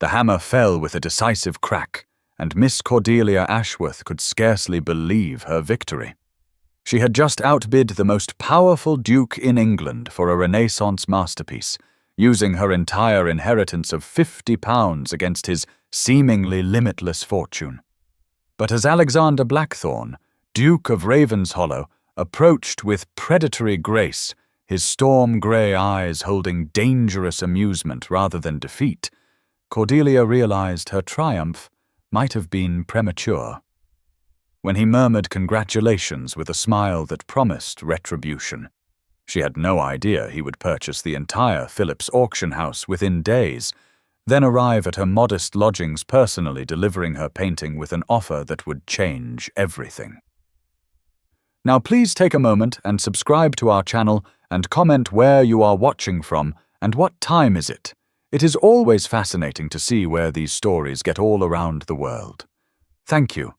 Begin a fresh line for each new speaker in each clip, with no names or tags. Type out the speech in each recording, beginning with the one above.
The hammer fell with a decisive crack, and Miss Cordelia Ashworth could scarcely believe her victory. She had just outbid the most powerful duke in England for a Renaissance masterpiece, using her entire inheritance of £50 against his seemingly limitless fortune. But as Alexander Blackthorne, Duke of Ravenshollow, approached with predatory grace, his storm-grey eyes holding dangerous amusement rather than defeat, Cordelia realized her triumph might have been premature. When he murmured congratulations with a smile that promised retribution, she had no idea he would purchase the entire Phillips auction house within days, then arrive at her modest lodgings personally delivering her painting with an offer that would change everything. Now please take a moment and subscribe to our channel and comment where you are watching from and what time is it. It is always fascinating to see where these stories get all around the world. Thank you.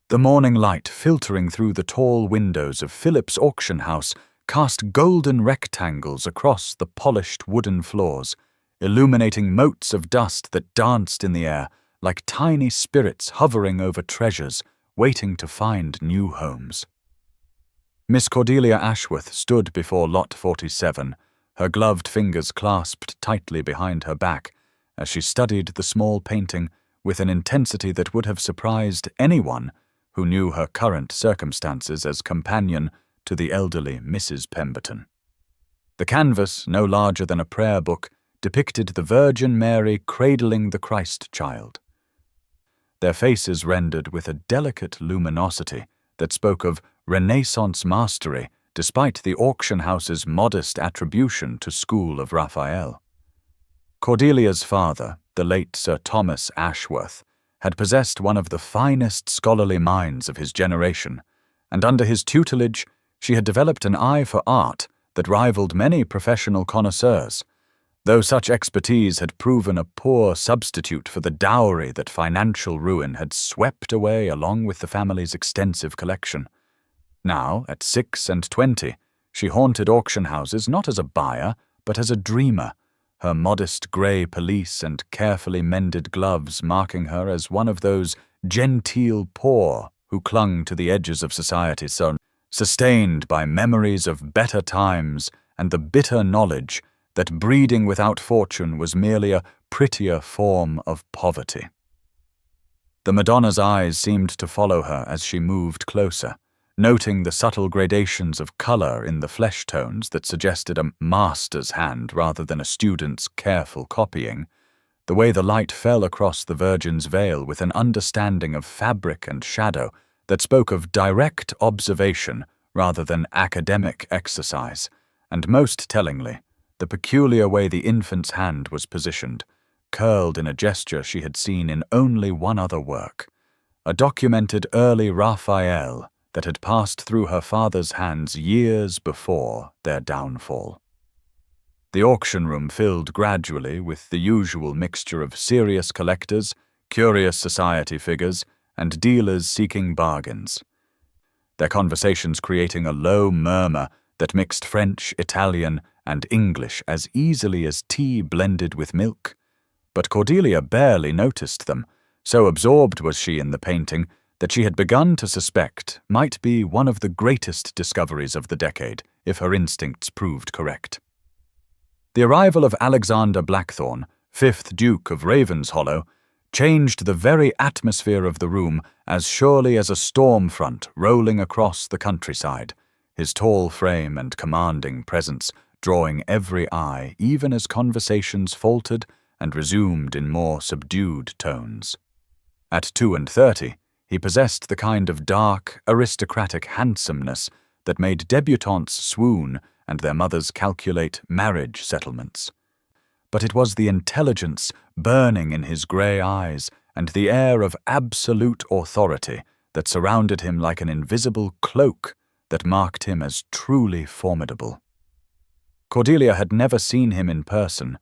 The morning light filtering through the tall windows of Phillips' auction house cast golden rectangles across the polished wooden floors, illuminating motes of dust that danced in the air like tiny spirits hovering over treasures, waiting to find new homes. Miss Cordelia Ashworth stood before Lot 47, her gloved fingers clasped tightly behind her back, as she studied the small painting with an intensity that would have surprised anyone who knew her current circumstances as companion to the elderly Mrs. Pemberton. The canvas, no larger than a prayer book, depicted the Virgin Mary cradling the Christ child. Their faces rendered with a delicate luminosity that spoke of Renaissance mastery despite the auction house's modest attribution to School of Raphael. Cordelia's father, the late Sir Thomas Ashworth, had possessed one of the finest scholarly minds of his generation, and under his tutelage she had developed an eye for art that rivaled many professional connoisseurs, though such expertise had proven a poor substitute for the dowry that financial ruin had swept away along with the family's extensive collection. Now, at 26, she haunted auction houses not as a buyer, but as a dreamer, her modest grey pelisse and carefully mended gloves marking her as one of those genteel poor who clung to the edges of society, sustained by memories of better times and the bitter knowledge that breeding without fortune was merely a prettier form of poverty. The Madonna's eyes seemed to follow her as she moved closer, noting the subtle gradations of color in the flesh tones that suggested a master's hand rather than a student's careful copying, the way the light fell across the Virgin's veil with an understanding of fabric and shadow that spoke of direct observation rather than academic exercise, and most tellingly, the peculiar way the infant's hand was positioned, curled in a gesture she had seen in only one other work, a documented early Raphael that had passed through her father's hands years before their downfall. The auction room filled gradually with the usual mixture of serious collectors, curious society figures, and dealers seeking bargains, their conversations creating a low murmur that mixed French, Italian, and English as easily as tea blended with milk. But Cordelia barely noticed them, so absorbed was she in the painting that she had begun to suspect might be one of the greatest discoveries of the decade, if her instincts proved correct. The arrival of Alexander Blackthorne, 5th Duke of Ravenshollow, changed the very atmosphere of the room as surely as a storm front rolling across the countryside, his tall frame and commanding presence drawing every eye even as conversations faltered and resumed in more subdued tones. At 32, he possessed the kind of dark, aristocratic handsomeness that made debutantes swoon and their mothers calculate marriage settlements. But it was the intelligence burning in his grey eyes and the air of absolute authority that surrounded him like an invisible cloak that marked him as truly formidable. Cordelia had never seen him in person,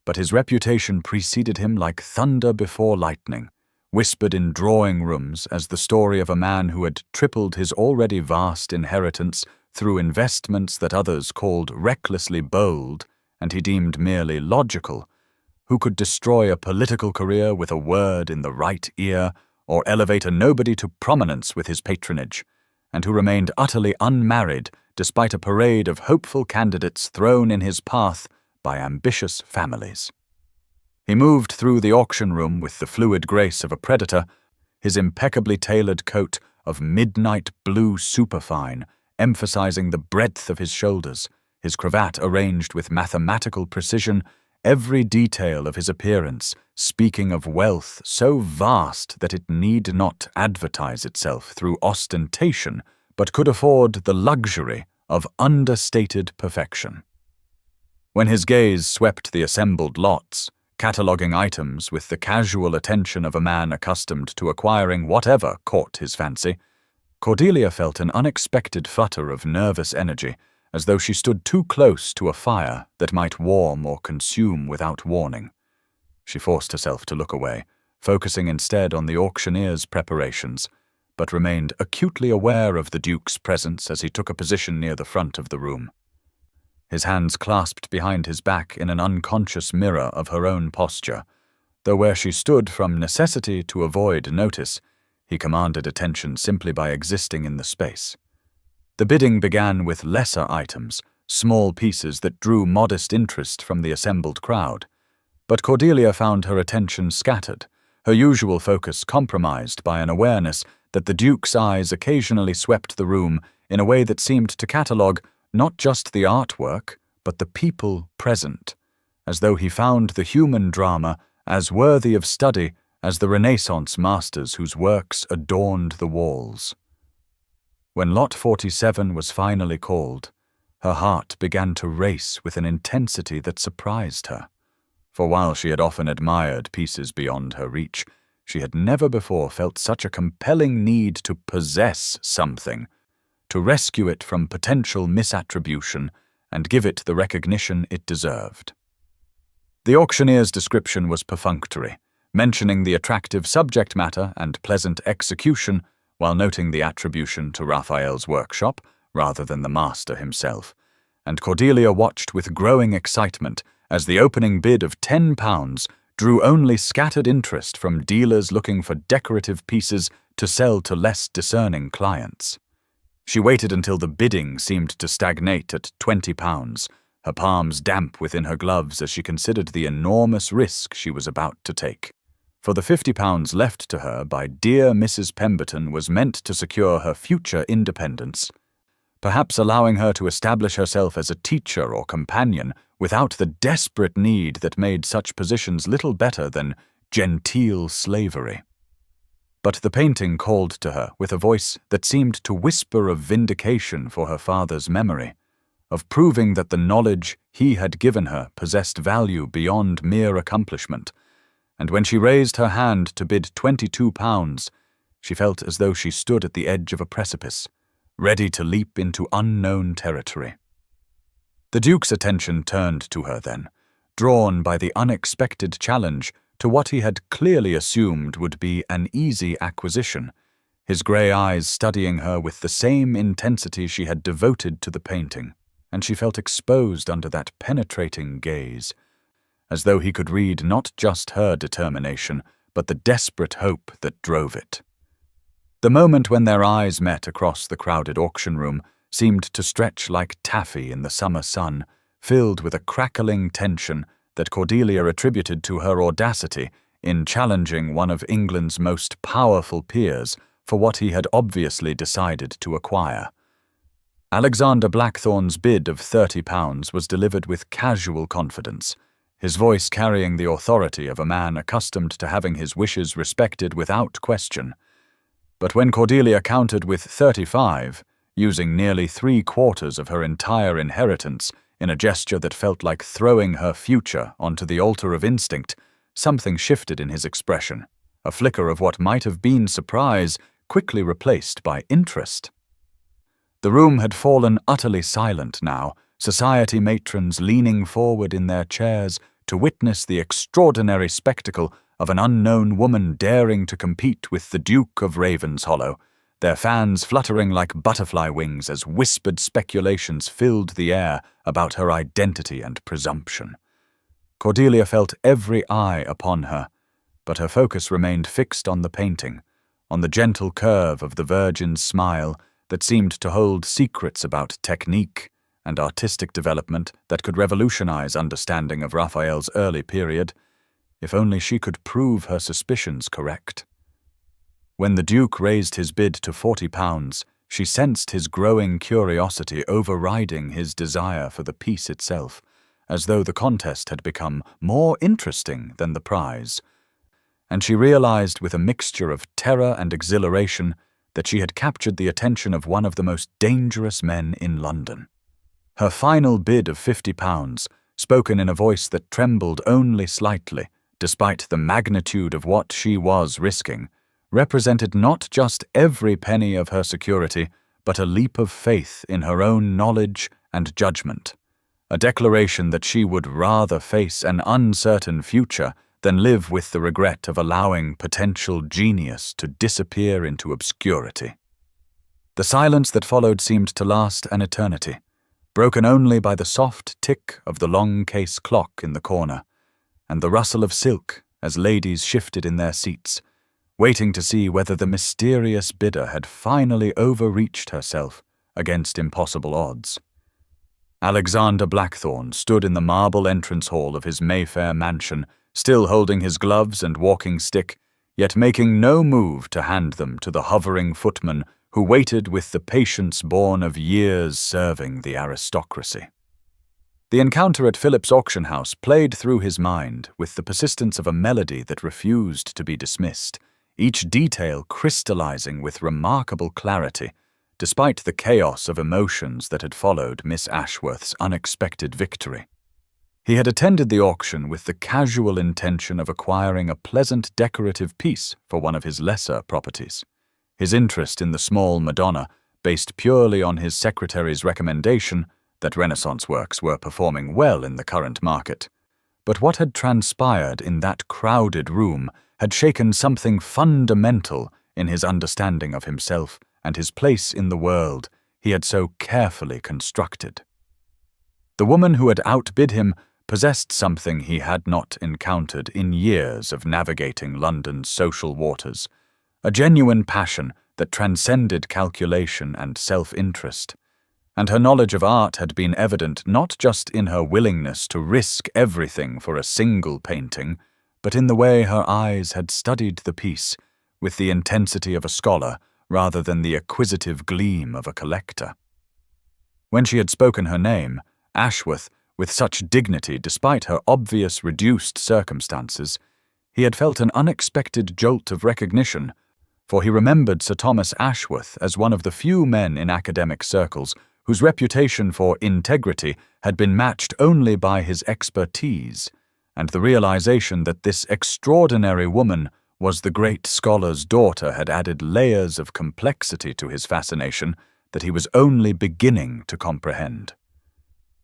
but his reputation preceded him like thunder before lightning, whispered in drawing rooms as the story of a man who had tripled his already vast inheritance through investments that others called recklessly bold and he deemed merely logical, who could destroy a political career with a word in the right ear, or elevate a nobody to prominence with his patronage, and who remained utterly unmarried despite a parade of hopeful candidates thrown in his path by ambitious families. He moved through the auction room with the fluid grace of a predator, his impeccably tailored coat of midnight blue superfine emphasizing the breadth of his shoulders, his cravat arranged with mathematical precision, every detail of his appearance speaking of wealth so vast that it need not advertise itself through ostentation, but could afford the luxury of understated perfection. When his gaze swept the assembled lots, cataloguing items with the casual attention of a man accustomed to acquiring whatever caught his fancy, Cordelia felt an unexpected flutter of nervous energy, as though she stood too close to a fire that might warm or consume without warning. She forced herself to look away, focusing instead on the auctioneer's preparations, but remained acutely aware of the Duke's presence as he took a position near the front of the room. His hands clasped behind his back in an unconscious mirror of her own posture, though where she stood from necessity to avoid notice, he commanded attention simply by existing in the space. The bidding began with lesser items, small pieces that drew modest interest from the assembled crowd. But Cordelia found her attention scattered, her usual focus compromised by an awareness that the Duke's eyes occasionally swept the room in a way that seemed to catalogue not just the artwork, but the people present, as though he found the human drama as worthy of study as the Renaissance masters whose works adorned the walls. When Lot 47 was finally called, her heart began to race with an intensity that surprised her. For while she had often admired pieces beyond her reach, she had never before felt such a compelling need to possess something, to rescue it from potential misattribution and give it the recognition it deserved. The auctioneer's description was perfunctory, mentioning the attractive subject matter and pleasant execution while noting the attribution to Raphael's workshop rather than the master himself, and Cordelia watched with growing excitement as the opening bid of £10 drew only scattered interest from dealers looking for decorative pieces to sell to less discerning clients. She waited until the bidding seemed to stagnate at £20, her palms damp within her gloves as she considered the enormous risk she was about to take. For the £50 left to her by dear Mrs. Pemberton was meant to secure her future independence, perhaps allowing her to establish herself as a teacher or companion without the desperate need that made such positions little better than genteel slavery. But the painting called to her with a voice that seemed to whisper of vindication for her father's memory, of proving that the knowledge he had given her possessed value beyond mere accomplishment, and when she raised her hand to bid £22, she felt as though she stood at the edge of a precipice, ready to leap into unknown territory. The Duke's attention turned to her then, drawn by the unexpected challenge to what he had clearly assumed would be an easy acquisition, his grey eyes studying her with the same intensity she had devoted to the painting, and she felt exposed under that penetrating gaze, as though he could read not just her determination, but the desperate hope that drove it. The moment when their eyes met across the crowded auction room seemed to stretch like taffy in the summer sun, filled with a crackling tension that Cordelia attributed to her audacity in challenging one of England's most powerful peers for what he had obviously decided to acquire. Alexander Blackthorne's bid of £30 was delivered with casual confidence, his voice carrying the authority of a man accustomed to having his wishes respected without question. But when Cordelia countered with 35, using nearly 3/4 of her entire inheritance in a gesture that felt like throwing her future onto the altar of instinct, something shifted in his expression, a flicker of what might have been surprise quickly replaced by interest. The room had fallen utterly silent now, society matrons leaning forward in their chairs to witness the extraordinary spectacle of an unknown woman daring to compete with the Duke of Ravenshollow, their fans fluttering like butterfly wings as whispered speculations filled the air about her identity and presumption. Cordelia felt every eye upon her, but her focus remained fixed on the painting, on the gentle curve of the Virgin's smile that seemed to hold secrets about technique and artistic development that could revolutionize understanding of Raphael's early period, if only she could prove her suspicions correct. When the Duke raised his bid to £40, she sensed his growing curiosity overriding his desire for the piece itself, as though the contest had become more interesting than the prize, and she realized with a mixture of terror and exhilaration that she had captured the attention of one of the most dangerous men in London. Her final bid of £50, spoken in a voice that trembled only slightly, despite the magnitude of what she was risking, represented not just every penny of her security, but a leap of faith in her own knowledge and judgment, a declaration that she would rather face an uncertain future than live with the regret of allowing potential genius to disappear into obscurity. The silence that followed seemed to last an eternity, broken only by the soft tick of the long case clock in the corner, and the rustle of silk as ladies shifted in their seats, waiting to see whether the mysterious bidder had finally overreached herself against impossible odds. Alexander Blackthorne stood in the marble entrance hall of his Mayfair mansion, still holding his gloves and walking stick, yet making no move to hand them to the hovering footman who waited with the patience born of years serving the aristocracy. The encounter at Philip's auction house played through his mind with the persistence of a melody that refused to be dismissed, each detail crystallizing with remarkable clarity, despite the chaos of emotions that had followed Miss Ashworth's unexpected victory. He had attended the auction with the casual intention of acquiring a pleasant decorative piece for one of his lesser properties, his interest in the small Madonna based purely on his secretary's recommendation that Renaissance works were performing well in the current market. But what had transpired in that crowded room had shaken something fundamental in his understanding of himself and his place in the world he had so carefully constructed. The woman who had outbid him possessed something he had not encountered in years of navigating London's social waters, a genuine passion that transcended calculation and self-interest, and her knowledge of art had been evident not just in her willingness to risk everything for a single painting, but in the way her eyes had studied the piece with the intensity of a scholar rather than the acquisitive gleam of a collector. When she had spoken her name, Ashworth, with such dignity despite her obvious reduced circumstances, he had felt an unexpected jolt of recognition, for he remembered Sir Thomas Ashworth as one of the few men in academic circles whose reputation for integrity had been matched only by his expertise, and the realization that this extraordinary woman was the great scholar's daughter had added layers of complexity to his fascination that he was only beginning to comprehend.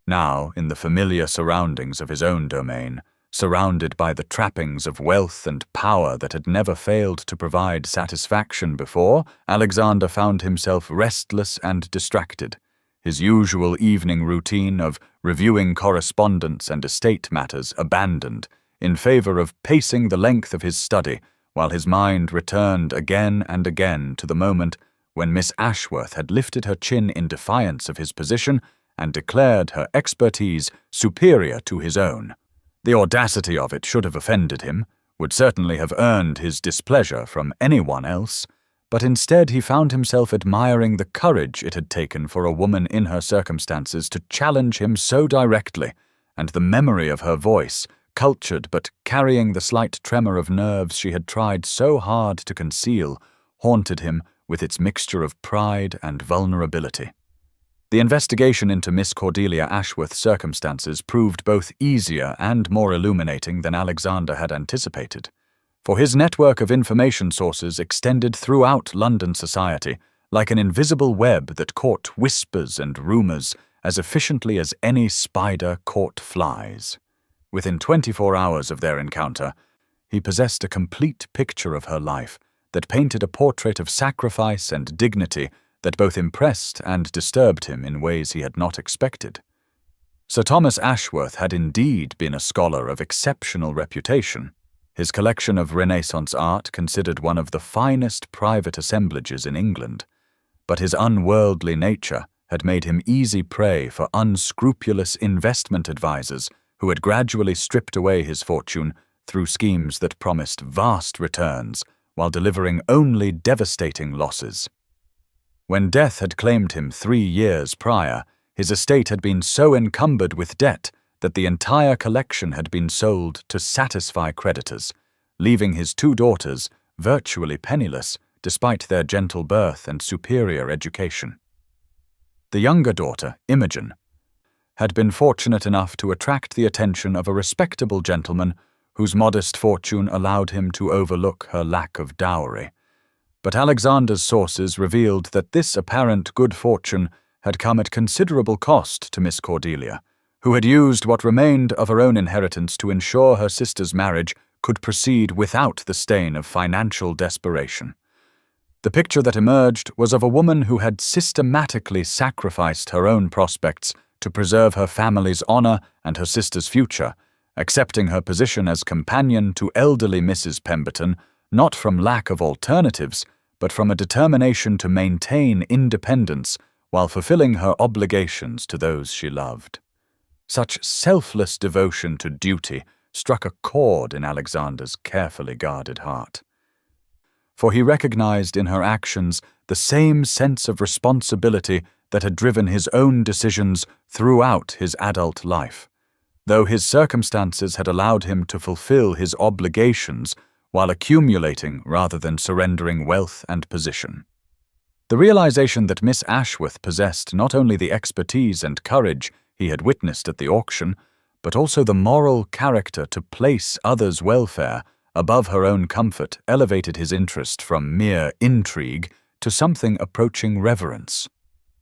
Now, in the familiar surroundings of his own domain, surrounded by the trappings of wealth and power that had never failed to provide satisfaction before, Alexander found himself restless and distracted, his usual evening routine of reviewing correspondence and estate matters abandoned in favor of pacing the length of his study while his mind returned again and again to the moment when Miss Ashworth had lifted her chin in defiance of his position and declared her expertise superior to his own. The audacity of it should have offended him, would certainly have earned his displeasure from anyone else, but instead he found himself admiring the courage it had taken for a woman in her circumstances to challenge him so directly, and the memory of her voice, cultured but carrying the slight tremor of nerves she had tried so hard to conceal, haunted him with its mixture of pride and vulnerability. The investigation into Miss Cordelia Ashworth's circumstances proved both easier and more illuminating than Alexander had anticipated, for his network of information sources extended throughout London society like an invisible web that caught whispers and rumors as efficiently as any spider caught flies. Within 24 hours of their encounter, he possessed a complete picture of her life that painted a portrait of sacrifice and dignity that both impressed and disturbed him in ways he had not expected. Sir Thomas Ashworth had indeed been a scholar of exceptional reputation, his collection of Renaissance art considered one of the finest private assemblages in England, but his unworldly nature had made him easy prey for unscrupulous investment advisers who had gradually stripped away his fortune through schemes that promised vast returns while delivering only devastating losses. When death had claimed him 3 years prior, his estate had been so encumbered with debt that the entire collection had been sold to satisfy creditors, leaving his 2 daughters virtually penniless despite their gentle birth and superior education. The younger daughter, Imogen, had been fortunate enough to attract the attention of a respectable gentleman whose modest fortune allowed him to overlook her lack of dowry. But Alexander's sources revealed that this apparent good fortune had come at considerable cost to Miss Cordelia, who had used what remained of her own inheritance to ensure her sister's marriage could proceed without the stain of financial desperation. The picture that emerged was of a woman who had systematically sacrificed her own prospects to preserve her family's honor and her sister's future, accepting her position as companion to elderly Mrs. Pemberton not from lack of alternatives, but from a determination to maintain independence while fulfilling her obligations to those she loved. Such selfless devotion to duty struck a chord in Alexander's carefully guarded heart. For he recognized in her actions the same sense of responsibility that had driven his own decisions throughout his adult life, though his circumstances had allowed him to fulfill his obligations while accumulating rather than surrendering wealth and position. The realization that Miss Ashworth possessed not only the expertise and courage he had witnessed at the auction, but also the moral character to place others' welfare above her own comfort elevated his interest from mere intrigue to something approaching reverence.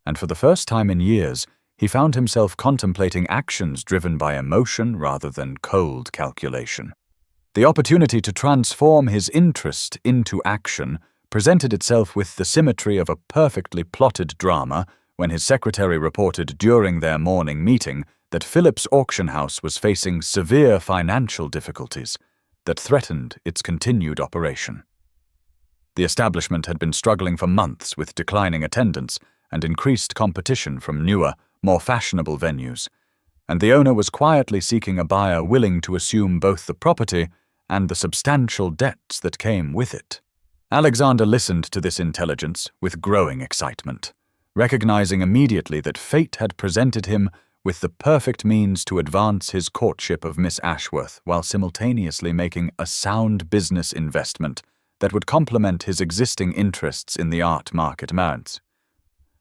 And for the first time in years, he found himself contemplating actions driven by emotion rather than cold calculation. The opportunity to transform his interest into action presented itself with the symmetry of a perfectly plotted drama when his secretary reported during their morning meeting that Philip's auction house was facing severe financial difficulties that threatened its continued operation. The establishment had been struggling for months with declining attendance and increased competition from newer, more fashionable venues, and the owner was quietly seeking a buyer willing to assume both the property and the substantial debts that came with it. Alexander listened to this intelligence with growing excitement, recognizing immediately that fate had presented him with the perfect means to advance his courtship of Miss Ashworth while simultaneously making a sound business investment that would complement his existing interests in the art market mounts.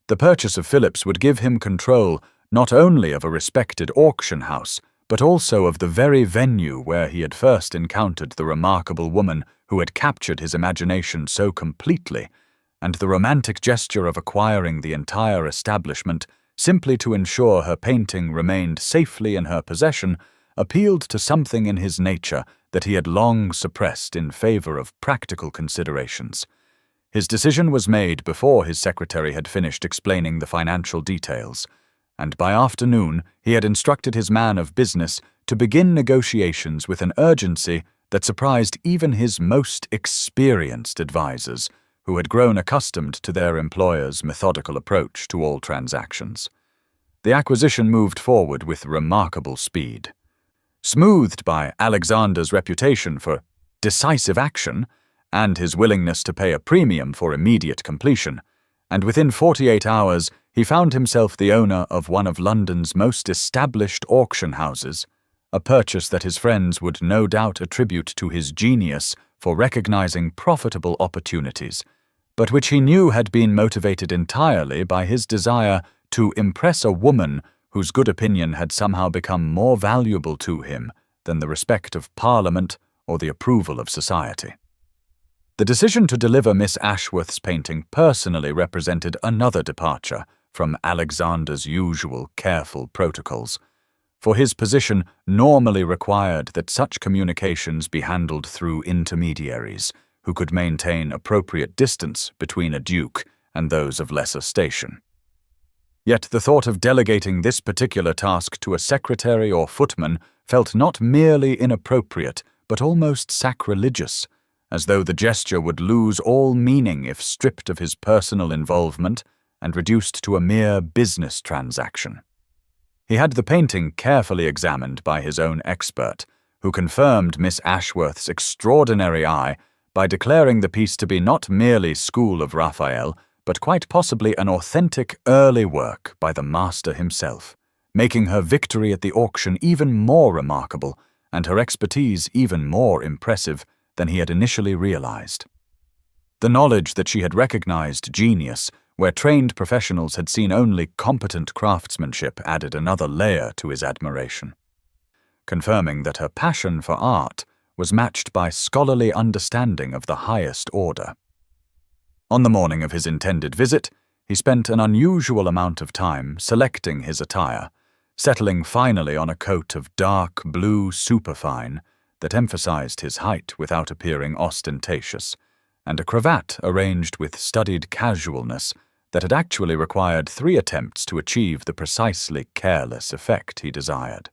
The purchase of Philip's would give him control not only of a respected auction house, but also of the very venue where he had first encountered the remarkable woman who had captured his imagination so completely, and the romantic gesture of acquiring the entire establishment simply to ensure her painting remained safely in her possession appealed to something in his nature that he had long suppressed in favor of practical considerations. His decision was made before his secretary had finished explaining the financial details, and by afternoon he had instructed his man of business to begin negotiations with an urgency that surprised even his most experienced advisers, who had grown accustomed to their employer's methodical approach to all transactions. The acquisition moved forward with remarkable speed. Smoothed by Alexander's reputation for decisive action and his willingness to pay a premium for immediate completion, and within 48 hours he found himself the owner of one of London's most established auction houses, a purchase that his friends would no doubt attribute to his genius for recognizing profitable opportunities, but which he knew had been motivated entirely by his desire to impress a woman whose good opinion had somehow become more valuable to him than the respect of Parliament or the approval of society. The decision to deliver Miss Ashworth's painting personally represented another departure from Alexander's usual careful protocols, for his position normally required that such communications be handled through intermediaries who could maintain appropriate distance between a duke and those of lesser station. Yet the thought of delegating this particular task to a secretary or footman felt not merely inappropriate, but almost sacrilegious, as though the gesture would lose all meaning if stripped of his personal involvement and reduced to a mere business transaction. He had the painting carefully examined by his own expert, who confirmed Miss Ashworth's extraordinary eye by declaring the piece to be not merely School of Raphael, but quite possibly an authentic early work by the master himself, making her victory at the auction even more remarkable and her expertise even more impressive than he had initially realized. The knowledge that she had recognized genius where trained professionals had seen only competent craftsmanship added another layer to his admiration, confirming that her passion for art was matched by scholarly understanding of the highest order. On the morning of his intended visit, he spent an unusual amount of time selecting his attire, settling finally on a coat of dark blue superfine that emphasized his height without appearing ostentatious, and a cravat arranged with studied casualness that had actually required 3 attempts to achieve the precisely careless effect he desired.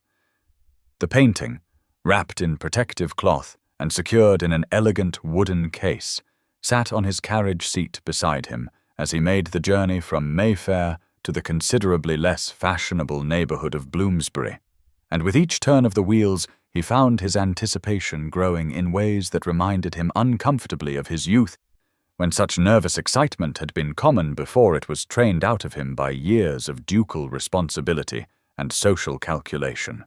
The painting, wrapped in protective cloth and secured in an elegant wooden case, sat on his carriage seat beside him as he made the journey from Mayfair to the considerably less fashionable neighborhood of Bloomsbury, and with each turn of the wheels he found his anticipation growing in ways that reminded him uncomfortably of his youth, when such nervous excitement had been common before it was trained out of him by years of ducal responsibility and social calculation.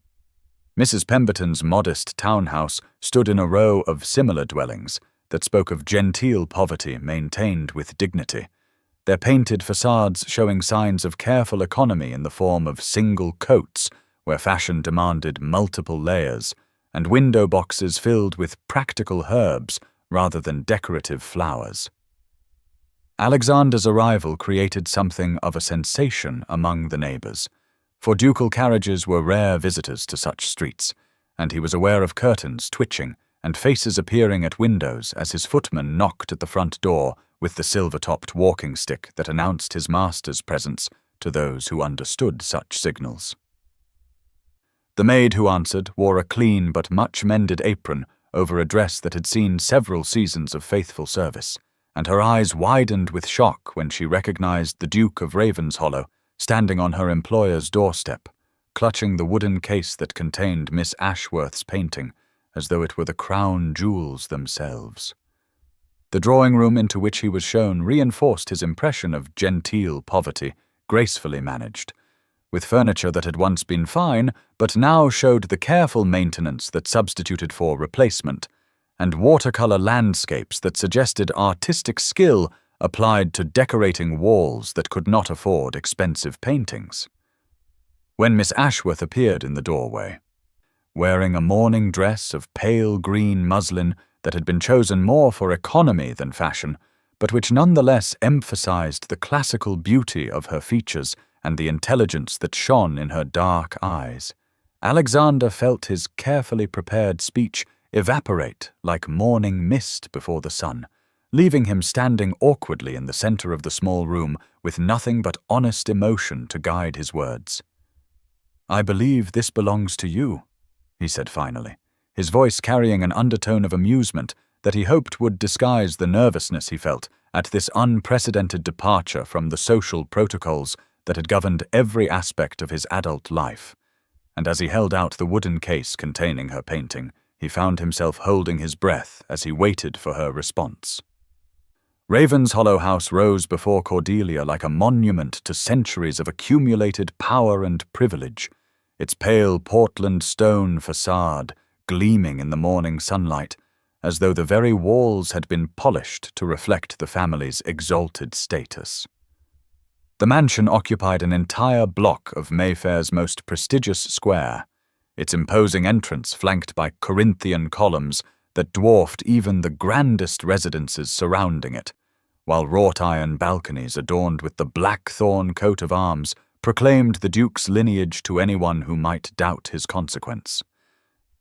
Mrs. Pemberton's modest townhouse stood in a row of similar dwellings that spoke of genteel poverty maintained with dignity, their painted facades showing signs of careful economy in the form of single coats where fashion demanded multiple layers, and window boxes filled with practical herbs rather than decorative flowers. Alexander's arrival created something of a sensation among the neighbors, for ducal carriages were rare visitors to such streets, and he was aware of curtains twitching and faces appearing at windows as his footman knocked at the front door with the silver-topped walking stick that announced his master's presence to those who understood such signals. The maid who answered wore a clean but much-mended apron over a dress that had seen several seasons of faithful service, and her eyes widened with shock when she recognized the Duke of Ravenshollow standing on her employer's doorstep, clutching the wooden case that contained Miss Ashworth's painting, as though it were the crown jewels themselves. The drawing-room into which he was shown reinforced his impression of genteel poverty, gracefully managed, with furniture that had once been fine, but now showed the careful maintenance that substituted for replacement, and watercolor landscapes that suggested artistic skill applied to decorating walls that could not afford expensive paintings. When Miss Ashworth appeared in the doorway, wearing a morning dress of pale green muslin that had been chosen more for economy than fashion, but which nonetheless emphasized the classical beauty of her features and the intelligence that shone in her dark eyes, Alexander felt his carefully prepared speech evaporate like morning mist before the sun, leaving him standing awkwardly in the center of the small room with nothing but honest emotion to guide his words. "I believe this belongs to you," he said finally, his voice carrying an undertone of amusement that he hoped would disguise the nervousness he felt at this unprecedented departure from the social protocols that had governed every aspect of his adult life. And as he held out the wooden case containing her painting, he found himself holding his breath as he waited for her response. Ravenshollow House rose before Cordelia like a monument to centuries of accumulated power and privilege, its pale Portland stone facade gleaming in the morning sunlight, as though the very walls had been polished to reflect the family's exalted status. The mansion occupied an entire block of Mayfair's most prestigious square, its imposing entrance flanked by Corinthian columns that dwarfed even the grandest residences surrounding it, while wrought-iron balconies adorned with the blackthorn coat of arms proclaimed the Duke's lineage to anyone who might doubt his consequence.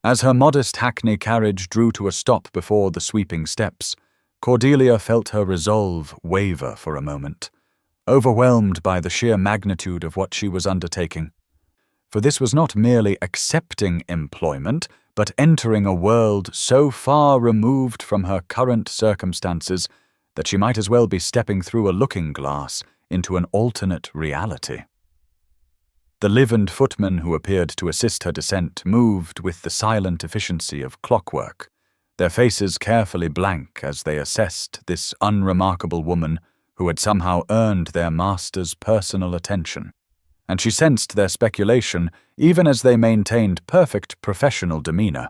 As her modest hackney carriage drew to a stop before the sweeping steps, Cordelia felt her resolve waver for a moment, overwhelmed by the sheer magnitude of what she was undertaking. For this was not merely accepting employment, but entering a world so far removed from her current circumstances that she might as well be stepping through a looking glass into an alternate reality. The livened footmen who appeared to assist her descent moved with the silent efficiency of clockwork, their faces carefully blank as they assessed this unremarkable woman who had somehow earned their master's personal attention, and she sensed their speculation even as they maintained perfect professional demeanor.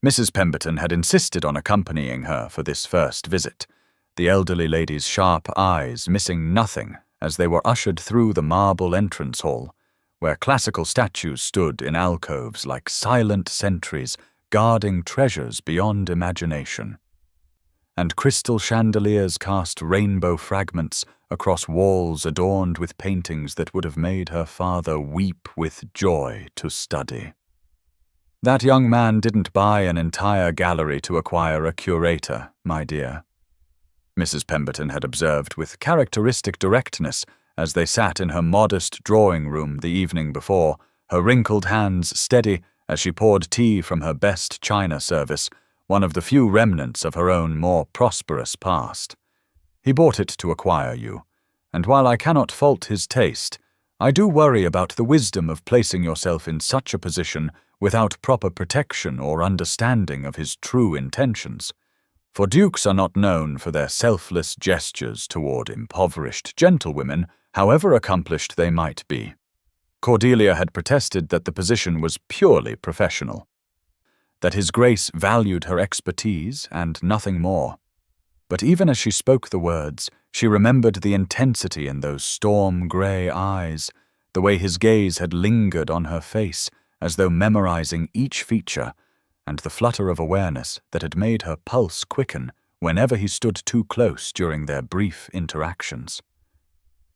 Mrs. Pemberton had insisted on accompanying her for this first visit, the elderly lady's sharp eyes missing nothing as they were ushered through the marble entrance hall, where classical statues stood in alcoves like silent sentries guarding treasures beyond imagination, and crystal chandeliers cast rainbow fragments across walls adorned with paintings that would have made her father weep with joy to study. That young man didn't buy an entire gallery to acquire a curator, my dear, Mrs. Pemberton had observed with characteristic directness as they sat in her modest drawing-room the evening before, her wrinkled hands steady as she poured tea from her best china service, one of the few remnants of her own more prosperous past. He bought it to acquire you, and while I cannot fault his taste, I do worry about the wisdom of placing yourself in such a position without proper protection or understanding of his true intentions. For dukes are not known for their selfless gestures toward impoverished gentlewomen, however accomplished they might be. Cordelia had protested that the position was purely professional, that His Grace valued her expertise and nothing more. But even as she spoke the words, she remembered the intensity in those storm-gray eyes, the way his gaze had lingered on her face, as though memorizing each feature, and the flutter of awareness that had made her pulse quicken whenever he stood too close during their brief interactions.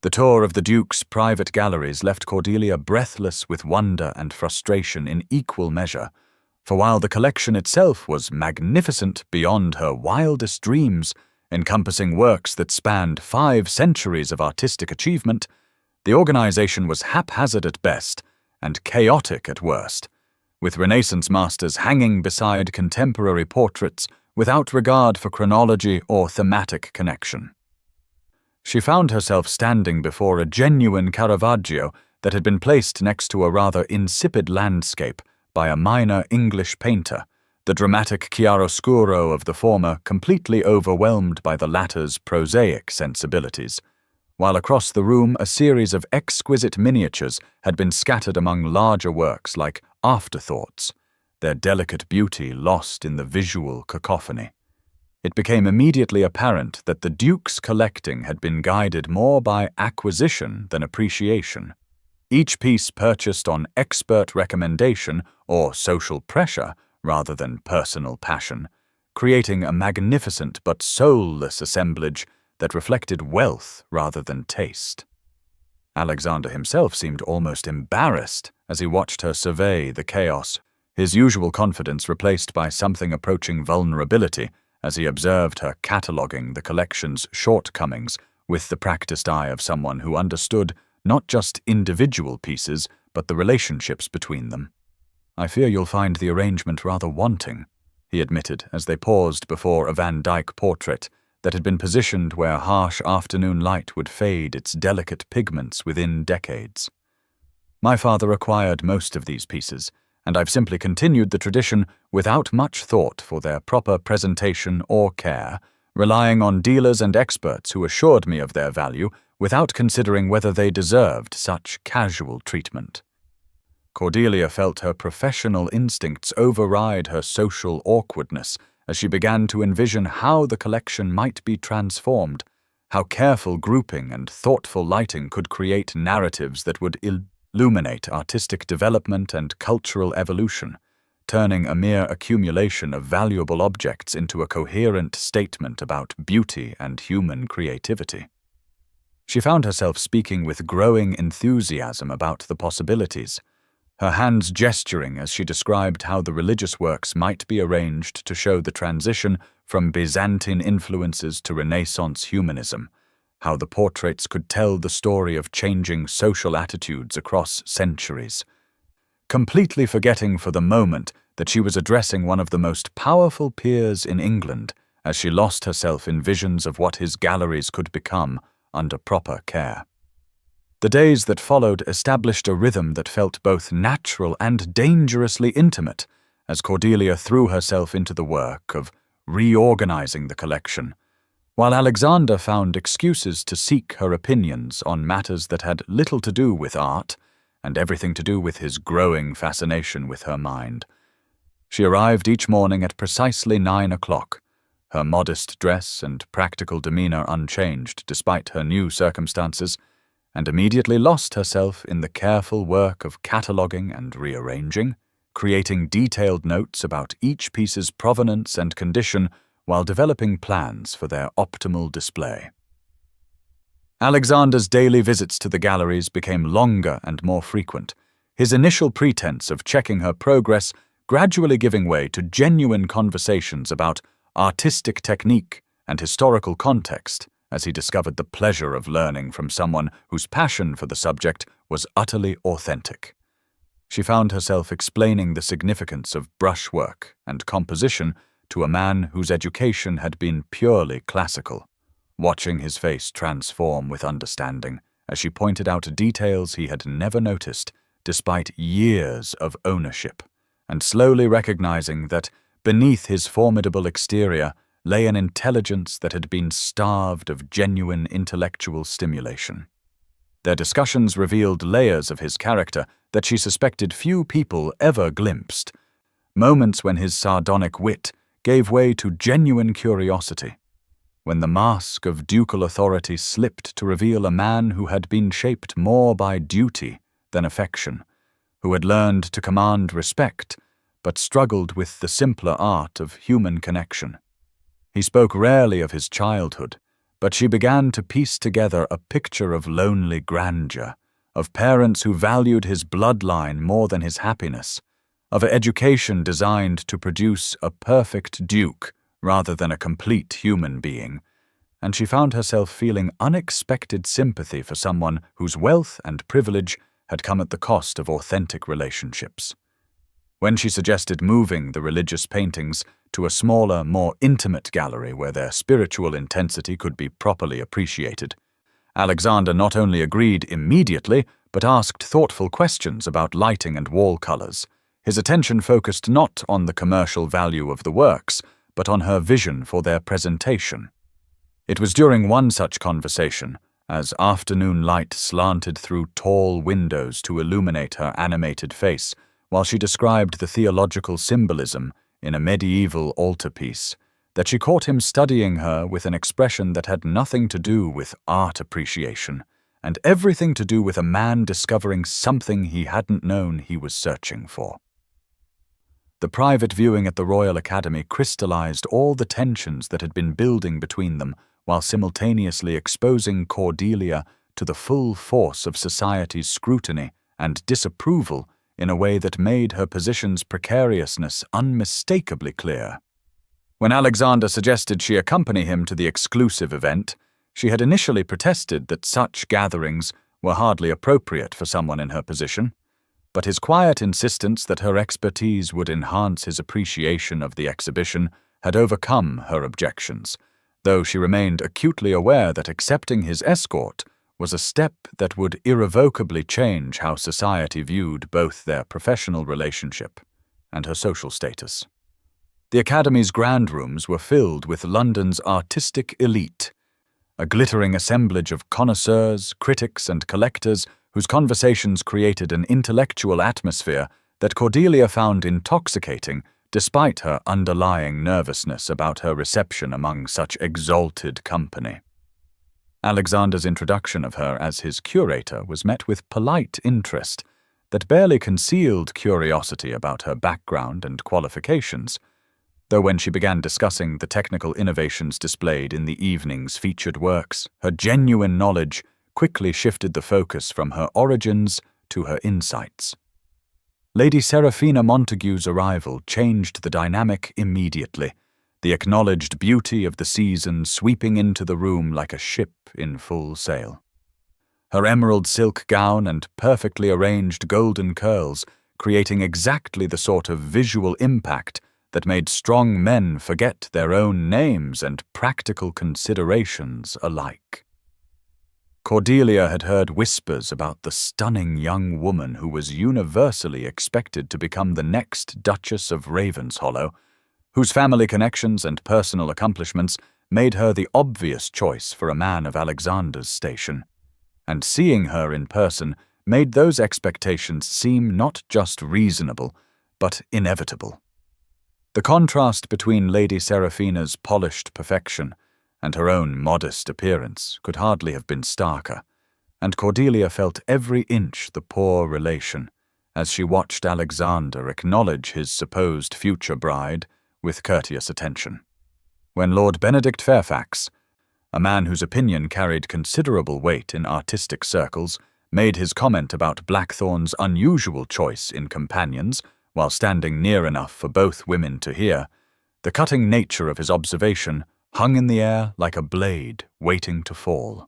The tour of the Duke's private galleries left Cordelia breathless with wonder and frustration in equal measure, for while the collection itself was magnificent beyond her wildest dreams, encompassing works that spanned 5 centuries of artistic achievement, the organization was haphazard at best and chaotic at worst, with Renaissance masters hanging beside contemporary portraits without regard for chronology or thematic connection. She found herself standing before a genuine Caravaggio that had been placed next to a rather insipid landscape by a minor English painter, the dramatic chiaroscuro of the former completely overwhelmed by the latter's prosaic sensibilities, while across the room a series of exquisite miniatures had been scattered among larger works like afterthoughts, their delicate beauty lost in the visual cacophony. It became immediately apparent that the Duke's collecting had been guided more by acquisition than appreciation, each piece purchased on expert recommendation or social pressure rather than personal passion, creating a magnificent but soulless assemblage that reflected wealth rather than taste. Alexander himself seemed almost embarrassed as he watched her survey the chaos, his usual confidence replaced by something approaching vulnerability as he observed her cataloguing the collection's shortcomings with the practiced eye of someone who understood not just individual pieces, but the relationships between them. "I fear you'll find the arrangement rather wanting," he admitted as they paused before a Van Dyck portrait that had been positioned where harsh afternoon light would fade its delicate pigments within decades. "My father acquired most of these pieces, and I've simply continued the tradition without much thought for their proper presentation or care, relying on dealers and experts who assured me of their value without considering whether they deserved such casual treatment." Cordelia felt her professional instincts override her social awkwardness as she began to envision how the collection might be transformed, how careful grouping and thoughtful lighting could create narratives that would illuminate artistic development and cultural evolution, turning a mere accumulation of valuable objects into a coherent statement about beauty and human creativity. She found herself speaking with growing enthusiasm about the possibilities, her hands gesturing as she described how the religious works might be arranged to show the transition from Byzantine influences to Renaissance humanism, how the portraits could tell the story of changing social attitudes across centuries. Completely forgetting for the moment that she was addressing one of the most powerful peers in England, as she lost herself in visions of what his galleries could become under proper care. The days that followed established a rhythm that felt both natural and dangerously intimate, as Cordelia threw herself into the work of reorganizing the collection, while Alexander found excuses to seek her opinions on matters that had little to do with art and everything to do with his growing fascination with her mind. She arrived each morning at precisely 9 o'clock, her modest dress and practical demeanor unchanged despite her new circumstances, and immediately lost herself in the careful work of cataloguing and rearranging, creating detailed notes about each piece's provenance and condition while developing plans for their optimal display. Alexander's daily visits to the galleries became longer and more frequent, his initial pretense of checking her progress gradually giving way to genuine conversations about artistic technique and historical context, as he discovered the pleasure of learning from someone whose passion for the subject was utterly authentic. She found herself explaining the significance of brushwork and composition to a man whose education had been purely classical, watching his face transform with understanding as she pointed out details he had never noticed despite years of ownership, and slowly recognizing that beneath his formidable exterior lay an intelligence that had been starved of genuine intellectual stimulation. Their discussions revealed layers of his character that she suspected few people ever glimpsed, moments when his sardonic wit gave way to genuine curiosity, when the mask of ducal authority slipped to reveal a man who had been shaped more by duty than affection, who had learned to command respect, but struggled with the simpler art of human connection. He spoke rarely of his childhood, but she began to piece together a picture of lonely grandeur, of parents who valued his bloodline more than his happiness, of an education designed to produce a perfect duke rather than a complete human being, and she found herself feeling unexpected sympathy for someone whose wealth and privilege had come at the cost of authentic relationships. When she suggested moving the religious paintings to a smaller, more intimate gallery where their spiritual intensity could be properly appreciated, Alexander not only agreed immediately, but asked thoughtful questions about lighting and wall colors. His attention focused not on the commercial value of the works, but on her vision for their presentation. It was during one such conversation, as afternoon light slanted through tall windows to illuminate her animated face, while she described the theological symbolism in a medieval altarpiece, that she caught him studying her with an expression that had nothing to do with art appreciation, and everything to do with a man discovering something he hadn't known he was searching for. The private viewing at the Royal Academy crystallized all the tensions that had been building between them, while simultaneously exposing Cordelia to the full force of society's scrutiny and disapproval in a way that made her position's precariousness unmistakably clear. When Alexander suggested she accompany him to the exclusive event, she had initially protested that such gatherings were hardly appropriate for someone in her position, but his quiet insistence that her expertise would enhance his appreciation of the exhibition had overcome her objections, though she remained acutely aware that accepting his escort was a step that would irrevocably change how society viewed both their professional relationship and her social status. The Academy's grand rooms were filled with London's artistic elite, a glittering assemblage of connoisseurs, critics, and collectors whose conversations created an intellectual atmosphere that Cordelia found intoxicating despite her underlying nervousness about her reception among such exalted company. Alexander's introduction of her as his curator was met with polite interest that barely concealed curiosity about her background and qualifications, though when she began discussing the technical innovations displayed in the evening's featured works, her genuine knowledge quickly shifted the focus from her origins to her insights. Lady Seraphina Montague's arrival changed the dynamic immediately, the acknowledged beauty of the season sweeping into the room like a ship in full sail. Her emerald silk gown and perfectly arranged golden curls creating exactly the sort of visual impact that made strong men forget their own names and practical considerations alike. Cordelia had heard whispers about the stunning young woman who was universally expected to become the next Duchess of Ravenshollow, whose family connections and personal accomplishments made her the obvious choice for a man of Alexander's station. And seeing her in person made those expectations seem not just reasonable, but inevitable. The contrast between Lady Seraphina's polished perfection and her own modest appearance could hardly have been starker, and Cordelia felt every inch the poor relation as she watched Alexander acknowledge his supposed future bride with courteous attention. When Lord Benedict Fairfax, a man whose opinion carried considerable weight in artistic circles, made his comment about Blackthorn's unusual choice in companions while standing near enough for both women to hear, the cutting nature of his observation hung in the air like a blade waiting to fall.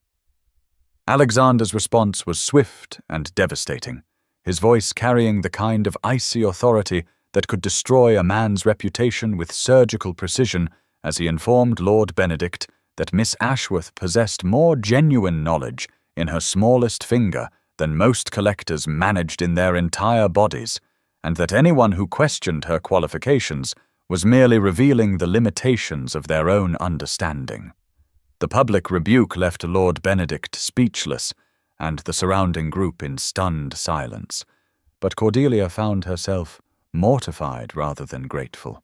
Alexander's response was swift and devastating, his voice carrying the kind of icy authority that could destroy a man's reputation with surgical precision as he informed Lord Benedict that Miss Ashworth possessed more genuine knowledge in her smallest finger than most collectors managed in their entire bodies, and that anyone who questioned her qualifications was merely revealing the limitations of their own understanding. The public rebuke left Lord Benedict speechless, and the surrounding group in stunned silence, but Cordelia found herself mortified rather than grateful.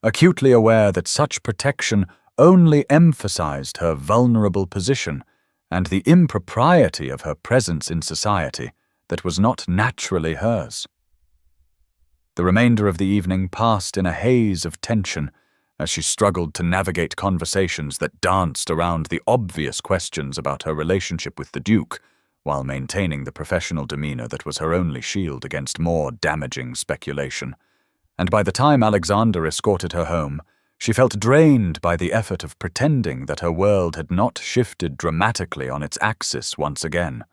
Acutely aware that such protection only emphasized her vulnerable position and the impropriety of her presence in society that was not naturally hers. The remainder of the evening passed in a haze of tension as she struggled to navigate conversations that danced around the obvious questions about her relationship with the Duke, while maintaining the professional demeanor that was her only shield against more damaging speculation. And by the time Alexander escorted her home, she felt drained by the effort of pretending that her world had not shifted dramatically on its axis once again.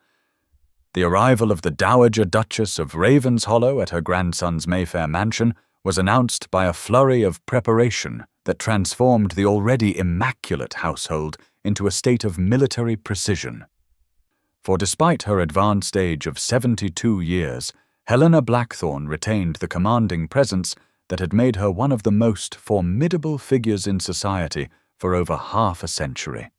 The arrival of the Dowager Duchess of Ravenshollow at her grandson's Mayfair mansion was announced by a flurry of preparation that transformed the already immaculate household into a state of military precision. For despite her advanced age of 72 years, Helena Blackthorn retained the commanding presence that had made her one of the most formidable figures in society for over half a century.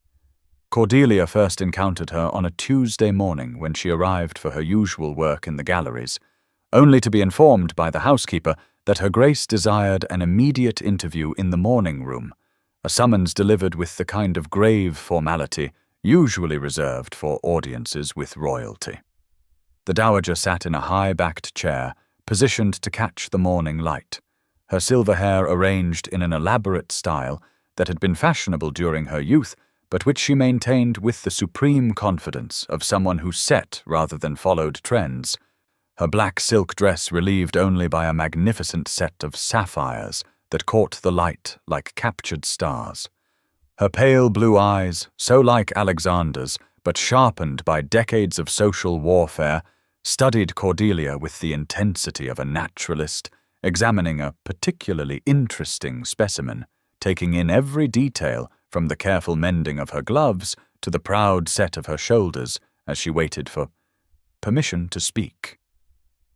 Cordelia first encountered her on a Tuesday morning when she arrived for her usual work in the galleries, only to be informed by the housekeeper that Her Grace desired an immediate interview in the morning room, a summons delivered with the kind of grave formality usually reserved for audiences with royalty. The dowager sat in a high-backed chair, positioned to catch the morning light, her silver hair arranged in an elaborate style that had been fashionable during her youth, but which she maintained with the supreme confidence of someone who set rather than followed trends, her black silk dress relieved only by a magnificent set of sapphires that caught the light like captured stars. Her pale blue eyes, so like Alexander's, but sharpened by decades of social warfare, studied Cordelia with the intensity of a naturalist, examining a particularly interesting specimen, taking in every detail from the careful mending of her gloves to the proud set of her shoulders as she waited for permission to speak.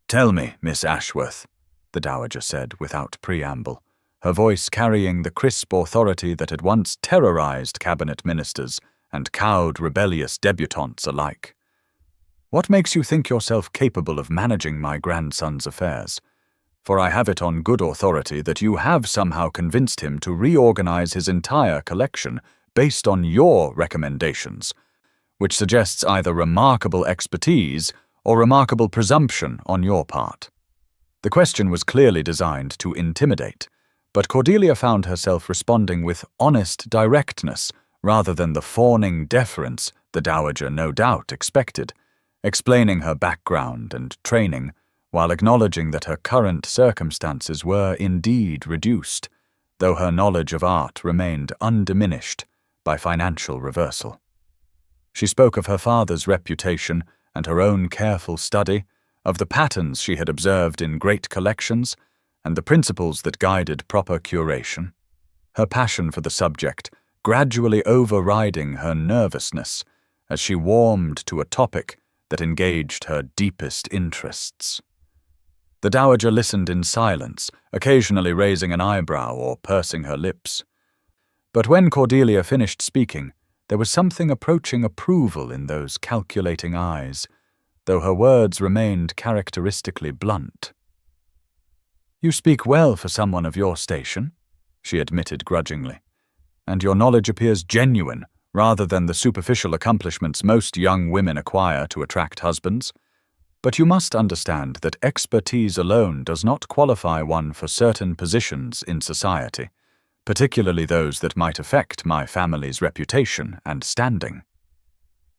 "Tell me, Miss Ashworth," the dowager said without preamble, her voice carrying the crisp authority that had once terrorized cabinet ministers and cowed rebellious debutantes alike. "What makes you think yourself capable of managing my grandson's affairs? For I have it on good authority that you have somehow convinced him to reorganize his entire collection based on your recommendations, which suggests either remarkable expertise or remarkable presumption on your part." The question was clearly designed to intimidate, but Cordelia found herself responding with honest directness rather than the fawning deference the dowager no doubt expected, explaining her background and training, while acknowledging that her current circumstances were indeed reduced, though her knowledge of art remained undiminished by financial reversal. She spoke of her father's reputation and her own careful study, of the patterns she had observed in great collections, and the principles that guided proper curation, her passion for the subject gradually overriding her nervousness as she warmed to a topic that engaged her deepest interests. The dowager listened in silence, occasionally raising an eyebrow or pursing her lips. But when Cordelia finished speaking, there was something approaching approval in those calculating eyes, though her words remained characteristically blunt. "You speak well for someone of your station," she admitted grudgingly, "and your knowledge appears genuine rather than the superficial accomplishments most young women acquire to attract husbands. But you must understand that expertise alone does not qualify one for certain positions in society, particularly those that might affect my family's reputation and standing."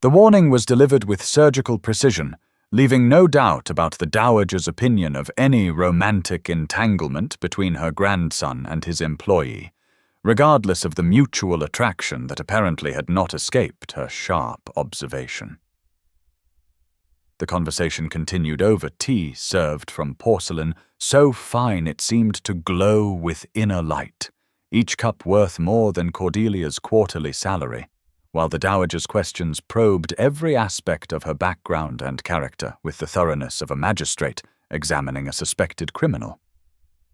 The warning was delivered with surgical precision, leaving no doubt about the dowager's opinion of any romantic entanglement between her grandson and his employee, regardless of the mutual attraction that apparently had not escaped her sharp observation. The conversation continued over tea served from porcelain so fine it seemed to glow with inner light, each cup worth more than Cordelia's quarterly salary, while the dowager's questions probed every aspect of her background and character with the thoroughness of a magistrate examining a suspected criminal.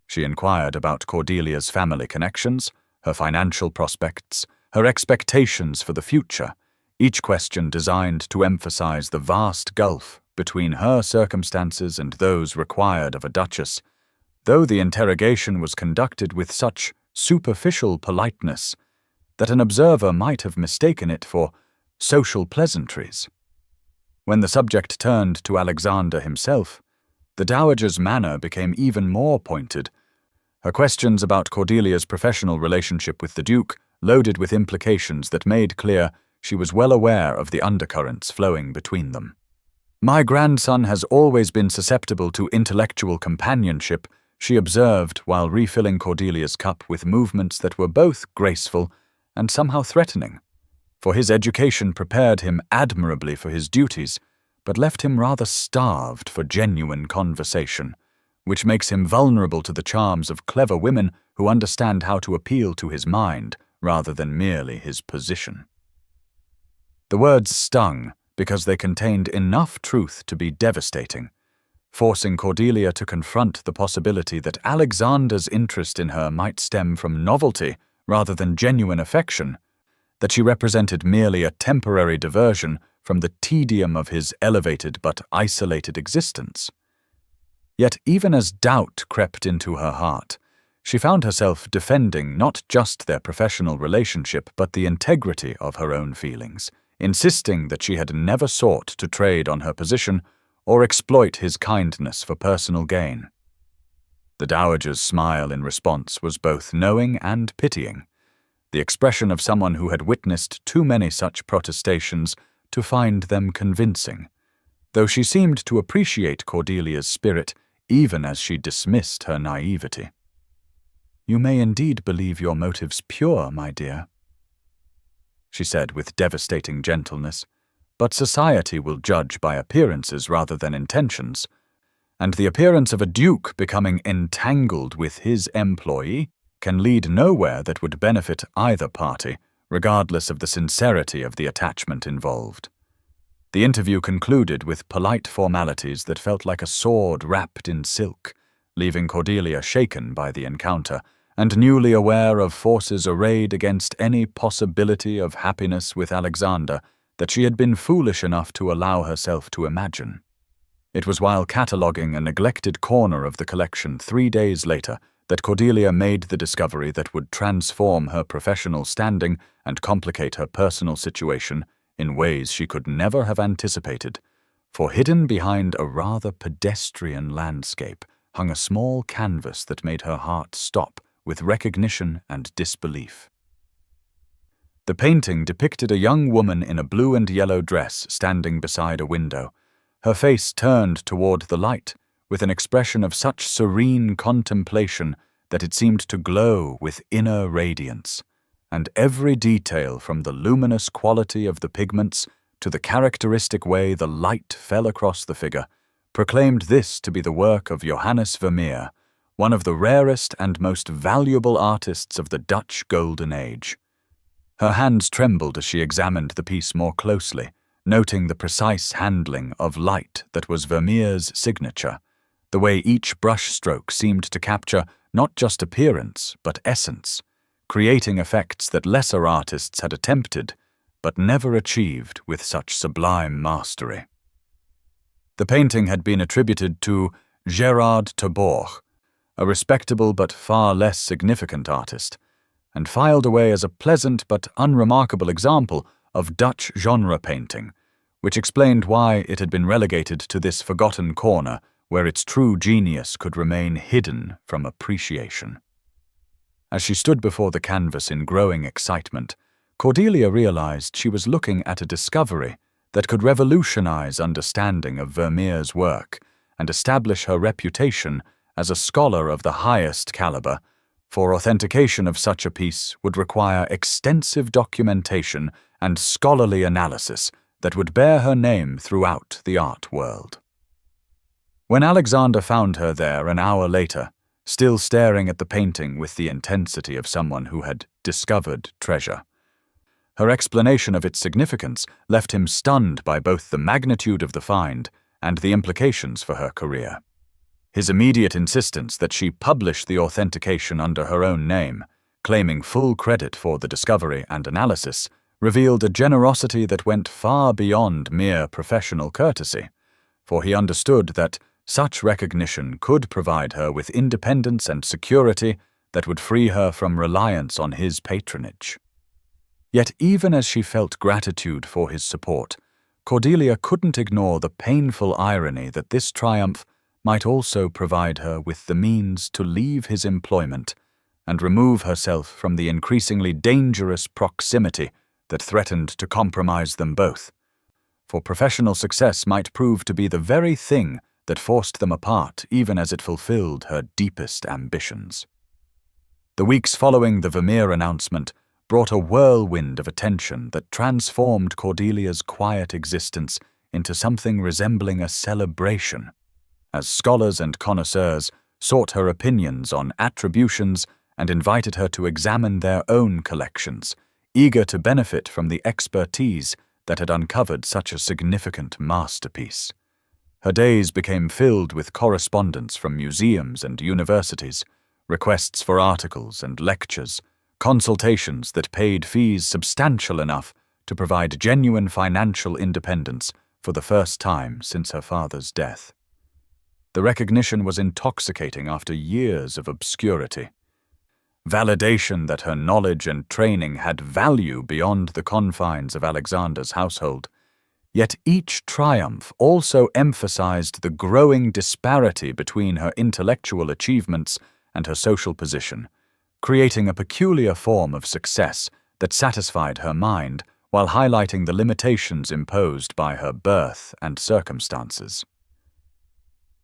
She inquired about Cordelia's family connections, her financial prospects, her expectations for the future, each question designed to emphasize the vast gulf between her circumstances and those required of a duchess, though the interrogation was conducted with such superficial politeness that an observer might have mistaken it for social pleasantries. When the subject turned to Alexander himself, the dowager's manner became even more pointed. Her questions about Cordelia's professional relationship with the Duke loaded with implications that made clear she was well aware of the undercurrents flowing between them. "My grandson has always been susceptible to intellectual companionship," she observed while refilling Cordelia's cup with movements that were both graceful and somehow threatening, for his education prepared him admirably for his duties, but left him rather starved for genuine conversation, which makes him vulnerable to the charms of clever women who understand how to appeal to his mind rather than merely his position. The words stung because they contained enough truth to be devastating, forcing Cordelia to confront the possibility that Alexander's interest in her might stem from novelty rather than genuine affection, that she represented merely a temporary diversion from the tedium of his elevated but isolated existence. Yet even as doubt crept into her heart, she found herself defending not just their professional relationship but the integrity of her own feelings, insisting that she had never sought to trade on her position or exploit his kindness for personal gain. The dowager's smile in response was both knowing and pitying, the expression of someone who had witnessed too many such protestations to find them convincing, though she seemed to appreciate Cordelia's spirit even as she dismissed her naivety. "You may indeed believe your motives pure, my dear," she said with devastating gentleness, "but society will judge by appearances rather than intentions, and the appearance of a duke becoming entangled with his employee can lead nowhere that would benefit either party, regardless of the sincerity of the attachment involved." The interview concluded with polite formalities that felt like a sword wrapped in silk, leaving Cordelia shaken by the encounter and newly aware of forces arrayed against any possibility of happiness with Alexander that she had been foolish enough to allow herself to imagine. It was while cataloguing a neglected corner of the collection 3 days later that Cordelia made the discovery that would transform her professional standing and complicate her personal situation in ways she could never have anticipated, for hidden behind a rather pedestrian landscape hung a small canvas that made her heart stop with recognition and disbelief. The painting depicted a young woman in a blue and yellow dress standing beside a window, her face turned toward the light, with an expression of such serene contemplation that it seemed to glow with inner radiance, and every detail from the luminous quality of the pigments to the characteristic way the light fell across the figure proclaimed this to be the work of Johannes Vermeer, one of the rarest and most valuable artists of the Dutch Golden Age. Her hands trembled as she examined the piece more closely, noting the precise handling of light that was Vermeer's signature, the way each brushstroke seemed to capture not just appearance but essence, creating effects that lesser artists had attempted but never achieved with such sublime mastery. The painting had been attributed to Gerard Terborch, a respectable but far less significant artist, and filed away as a pleasant but unremarkable example of Dutch genre painting, which explained why it had been relegated to this forgotten corner where its true genius could remain hidden from appreciation. As she stood before the canvas in growing excitement, Cordelia realized she was looking at a discovery that could revolutionize understanding of Vermeer's work and establish her reputation as a scholar of the highest caliber. For authentication of such a piece would require extensive documentation and scholarly analysis that would bear her name throughout the art world. When Alexander found her there an hour later, still staring at the painting with the intensity of someone who had discovered treasure, her explanation of its significance left him stunned by both the magnitude of the find and the implications for her career. His immediate insistence that she publish the authentication under her own name, claiming full credit for the discovery and analysis, revealed a generosity that went far beyond mere professional courtesy, for he understood that such recognition could provide her with independence and security that would free her from reliance on his patronage. Yet even as she felt gratitude for his support, Cordelia couldn't ignore the painful irony that this triumph might also provide her with the means to leave his employment and remove herself from the increasingly dangerous proximity that threatened to compromise them both, for professional success might prove to be the very thing that forced them apart even as it fulfilled her deepest ambitions. The weeks following the Vermeer announcement brought a whirlwind of attention that transformed Cordelia's quiet existence into something resembling a celebration, as scholars and connoisseurs sought her opinions on attributions and invited her to examine their own collections, eager to benefit from the expertise that had uncovered such a significant masterpiece. Her days became filled with correspondence from museums and universities, requests for articles and lectures, consultations that paid fees substantial enough to provide genuine financial independence for the first time since her father's death. The recognition was intoxicating after years of obscurity. Validation that her knowledge and training had value beyond the confines of Alexander's household. Yet each triumph also emphasized the growing disparity between her intellectual achievements and her social position, creating a peculiar form of success that satisfied her mind while highlighting the limitations imposed by her birth and circumstances.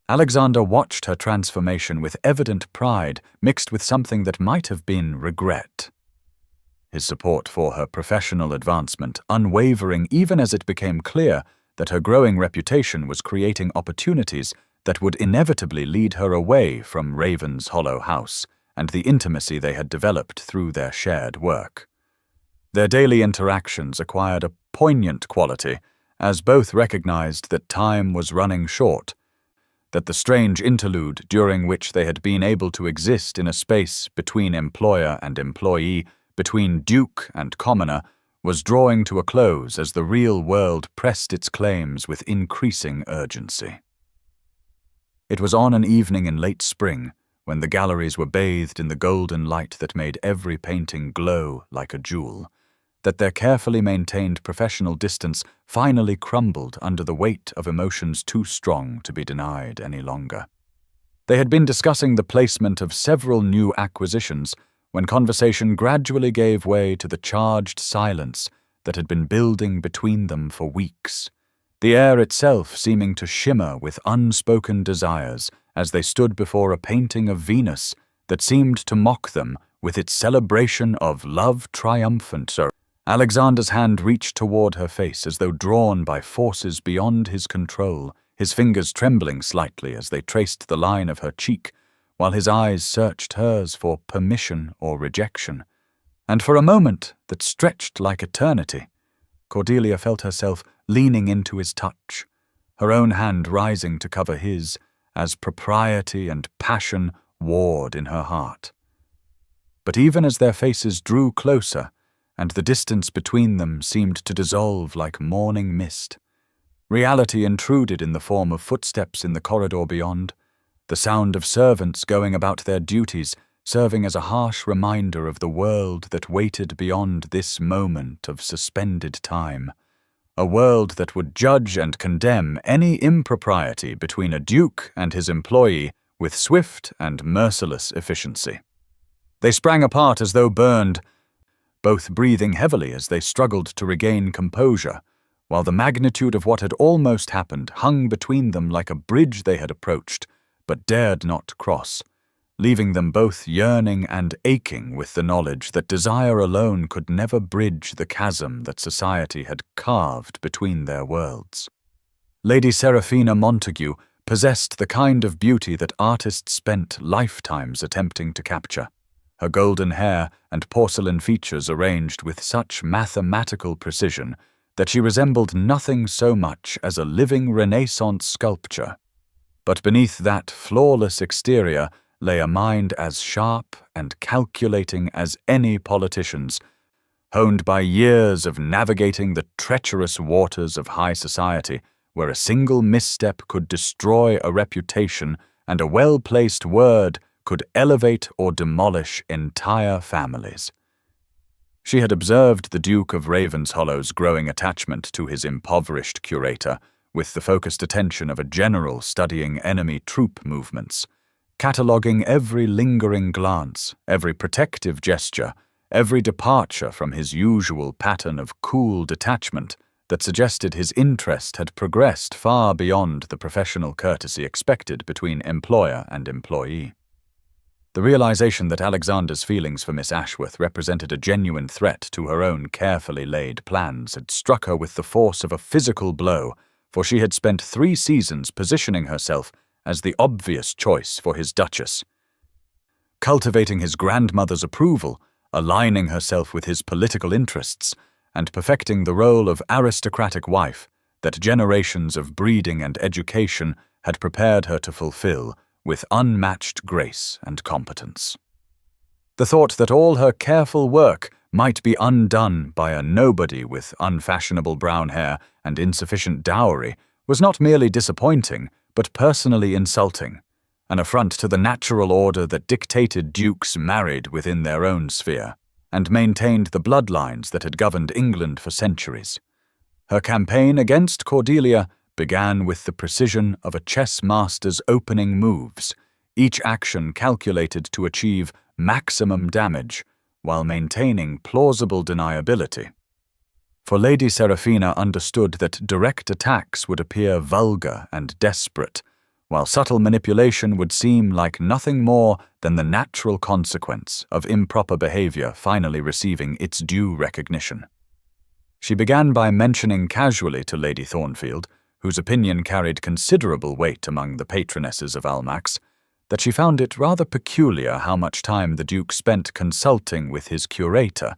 Alexander watched her transformation with evident pride mixed with something that might have been regret. His support for her professional advancement unwavering even as it became clear that her growing reputation was creating opportunities that would inevitably lead her away from Raven's Hollow House and the intimacy they had developed through their shared work. Their daily interactions acquired a poignant quality as both recognized that time was running short, that the strange interlude during which they had been able to exist in a space between employer and employee, between duke and commoner, was drawing to a close as the real world pressed its claims with increasing urgency. It was on an evening in late spring, when the galleries were bathed in the golden light that made every painting glow like a jewel, that their carefully maintained professional distance finally crumbled under the weight of emotions too strong to be denied any longer. They had been discussing the placement of several new acquisitions when conversation gradually gave way to the charged silence that had been building between them for weeks, the air itself seeming to shimmer with unspoken desires as they stood before a painting of Venus that seemed to mock them with its celebration of love triumphant. Alexander's hand reached toward her face as though drawn by forces beyond his control, his fingers trembling slightly as they traced the line of her cheek, while his eyes searched hers for permission or rejection. And for a moment that stretched like eternity, Cordelia felt herself leaning into his touch, her own hand rising to cover his, as propriety and passion warred in her heart. But even as their faces drew closer, and the distance between them seemed to dissolve like morning mist, reality intruded in the form of footsteps in the corridor beyond, the sound of servants going about their duties, serving as a harsh reminder of the world that waited beyond this moment of suspended time, a world that would judge and condemn any impropriety between a duke and his employee with swift and merciless efficiency. They sprang apart as though burned, both breathing heavily as they struggled to regain composure, while the magnitude of what had almost happened hung between them like a bridge they had approached, but dared not cross, leaving them both yearning and aching with the knowledge that desire alone could never bridge the chasm that society had carved between their worlds. Lady Seraphina Montague possessed the kind of beauty that artists spent lifetimes attempting to capture, her golden hair and porcelain features arranged with such mathematical precision that she resembled nothing so much as a living Renaissance sculpture. But beneath that flawless exterior lay a mind as sharp and calculating as any politician's, honed by years of navigating the treacherous waters of high society, where a single misstep could destroy a reputation and a well-placed word could elevate or demolish entire families. She had observed the Duke of Ravenshollow's growing attachment to his impoverished curator, with the focused attention of a general studying enemy troop movements, cataloguing every lingering glance, every protective gesture, every departure from his usual pattern of cool detachment that suggested his interest had progressed far beyond the professional courtesy expected between employer and employee. The realization that Alexander's feelings for Miss Ashworth represented a genuine threat to her own carefully laid plans had struck her with the force of a physical blow, for she had spent 3 seasons positioning herself as the obvious choice for his Duchess, cultivating his grandmother's approval, aligning herself with his political interests, and perfecting the role of aristocratic wife that generations of breeding and education had prepared her to fulfill with unmatched grace and competence. The thought that all her careful work might be undone by a nobody with unfashionable brown hair and insufficient dowry was not merely disappointing, but personally insulting, an affront to the natural order that dictated dukes married within their own sphere, and maintained the bloodlines that had governed England for centuries. Her campaign against Cordelia began with the precision of a chess master's opening moves, each action calculated to achieve maximum damage while maintaining plausible deniability. For Lady Seraphina understood that direct attacks would appear vulgar and desperate, while subtle manipulation would seem like nothing more than the natural consequence of improper behavior finally receiving its due recognition. She began by mentioning casually to Lady Thornfield, whose opinion carried considerable weight among the patronesses of Almack's, that she found it rather peculiar how much time the Duke spent consulting with his curator,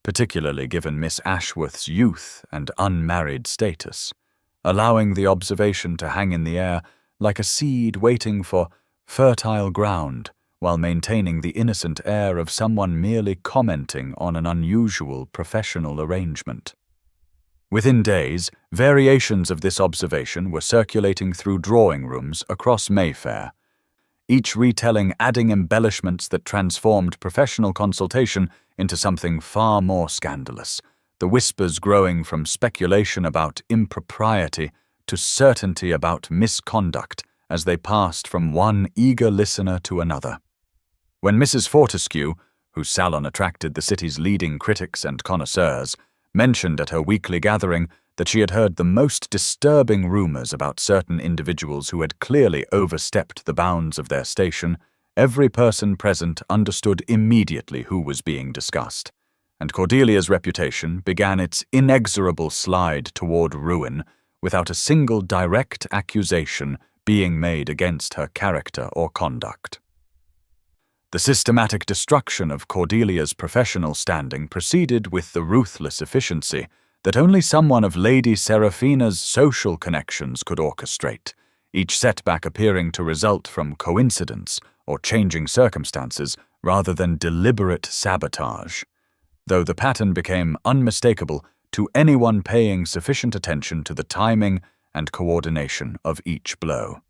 particularly given Miss Ashworth's youth and unmarried status, allowing the observation to hang in the air like a seed waiting for fertile ground, while maintaining the innocent air of someone merely commenting on an unusual professional arrangement. Within days, variations of this observation were circulating through drawing rooms across Mayfair, each retelling adding embellishments that transformed professional consultation into something far more scandalous, the whispers growing from speculation about impropriety to certainty about misconduct as they passed from one eager listener to another. When Mrs. Fortescue, whose salon attracted the city's leading critics and connoisseurs, mentioned at her weekly gathering that she had heard the most disturbing rumors about certain individuals who had clearly overstepped the bounds of their station, Every person present understood immediately who was being discussed, and Cordelia's reputation began its inexorable slide toward ruin without a single direct accusation being made against her character or conduct. The systematic destruction of Cordelia's professional standing proceeded with the ruthless efficiency that only someone of Lady Seraphina's social connections could orchestrate, each setback appearing to result from coincidence or changing circumstances rather than deliberate sabotage, though the pattern became unmistakable to anyone paying sufficient attention to the timing and coordination of each blow.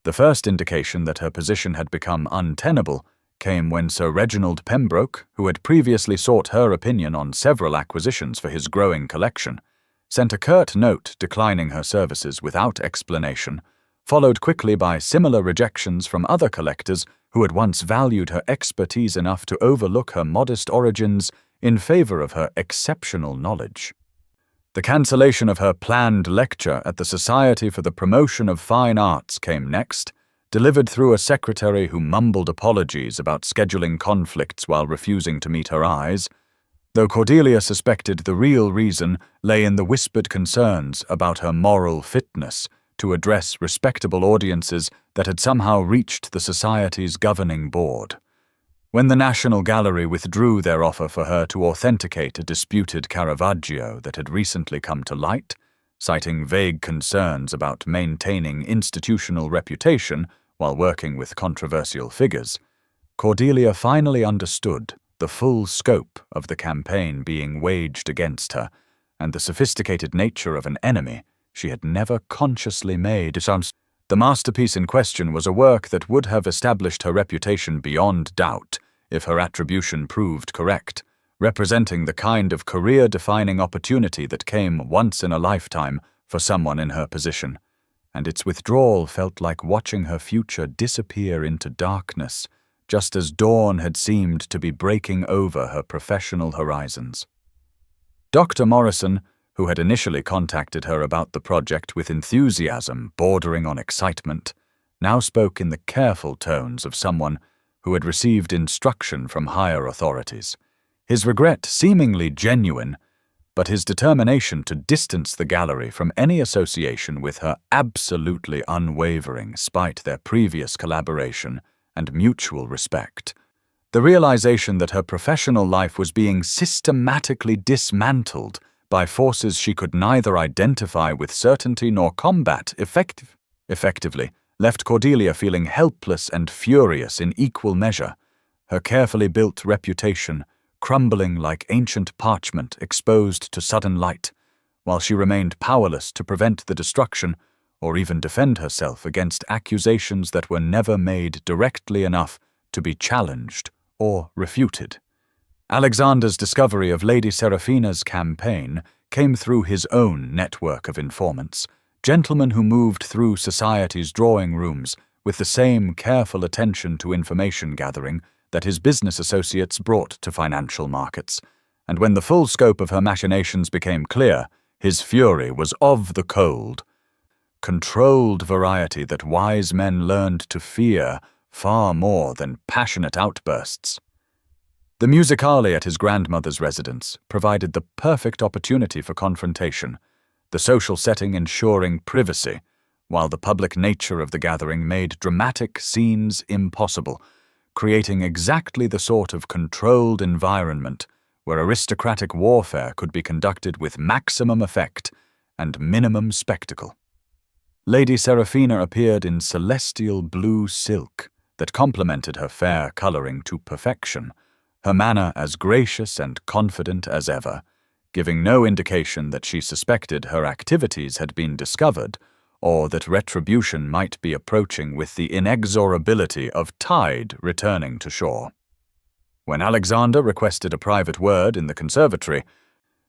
The first indication that her position had become untenable came when Sir Reginald Pembroke, who had previously sought her opinion on several acquisitions for his growing collection, sent a curt note declining her services without explanation, followed quickly by similar rejections from other collectors who had once valued her expertise enough to overlook her modest origins in favor of her exceptional knowledge. The cancellation of her planned lecture at the Society for the Promotion of Fine Arts came next, delivered through a secretary who mumbled apologies about scheduling conflicts while refusing to meet her eyes, though Cordelia suspected the real reason lay in the whispered concerns about her moral fitness to address respectable audiences that had somehow reached the Society's governing board. When the National Gallery withdrew their offer for her to authenticate a disputed Caravaggio that had recently come to light, citing vague concerns about maintaining institutional reputation while working with controversial figures, Cordelia finally understood the full scope of the campaign being waged against her and the sophisticated nature of an enemy she had never consciously made. The masterpiece in question was a work that would have established her reputation beyond doubt if her attribution proved correct, representing the kind of career-defining opportunity that came once in a lifetime for someone in her position, and its withdrawal felt like watching her future disappear into darkness, just as dawn had seemed to be breaking over her professional horizons. Dr. Morrison, who had initially contacted her about the project with enthusiasm bordering on excitement, now spoke in the careful tones of someone who had received instruction from higher authorities, his regret seemingly genuine, but his determination to distance the gallery from any association with her absolutely unwavering despite their previous collaboration and mutual respect. The realization that her professional life was being systematically dismantled by forces she could neither identify with certainty nor combat effectively left Cordelia feeling helpless and furious in equal measure, her carefully built reputation crumbling like ancient parchment exposed to sudden light, while she remained powerless to prevent the destruction or even defend herself against accusations that were never made directly enough to be challenged or refuted. Alexander's discovery of Lady Seraphina's campaign came through his own network of informants, gentlemen who moved through society's drawing rooms with the same careful attention to information gathering that his business associates brought to financial markets, and when the full scope of her machinations became clear, his fury was of the cold, controlled variety that wise men learned to fear far more than passionate outbursts. The musicale at his grandmother's residence provided the perfect opportunity for confrontation, the social setting ensuring privacy, while the public nature of the gathering made dramatic scenes impossible, creating exactly the sort of controlled environment where aristocratic warfare could be conducted with maximum effect and minimum spectacle. Lady Seraphina appeared in celestial blue silk that complemented her fair coloring to perfection, her manner as gracious and confident as ever, giving no indication that she suspected her activities had been discovered or that retribution might be approaching with the inexorability of tide returning to shore. When Alexander requested a private word in the conservatory,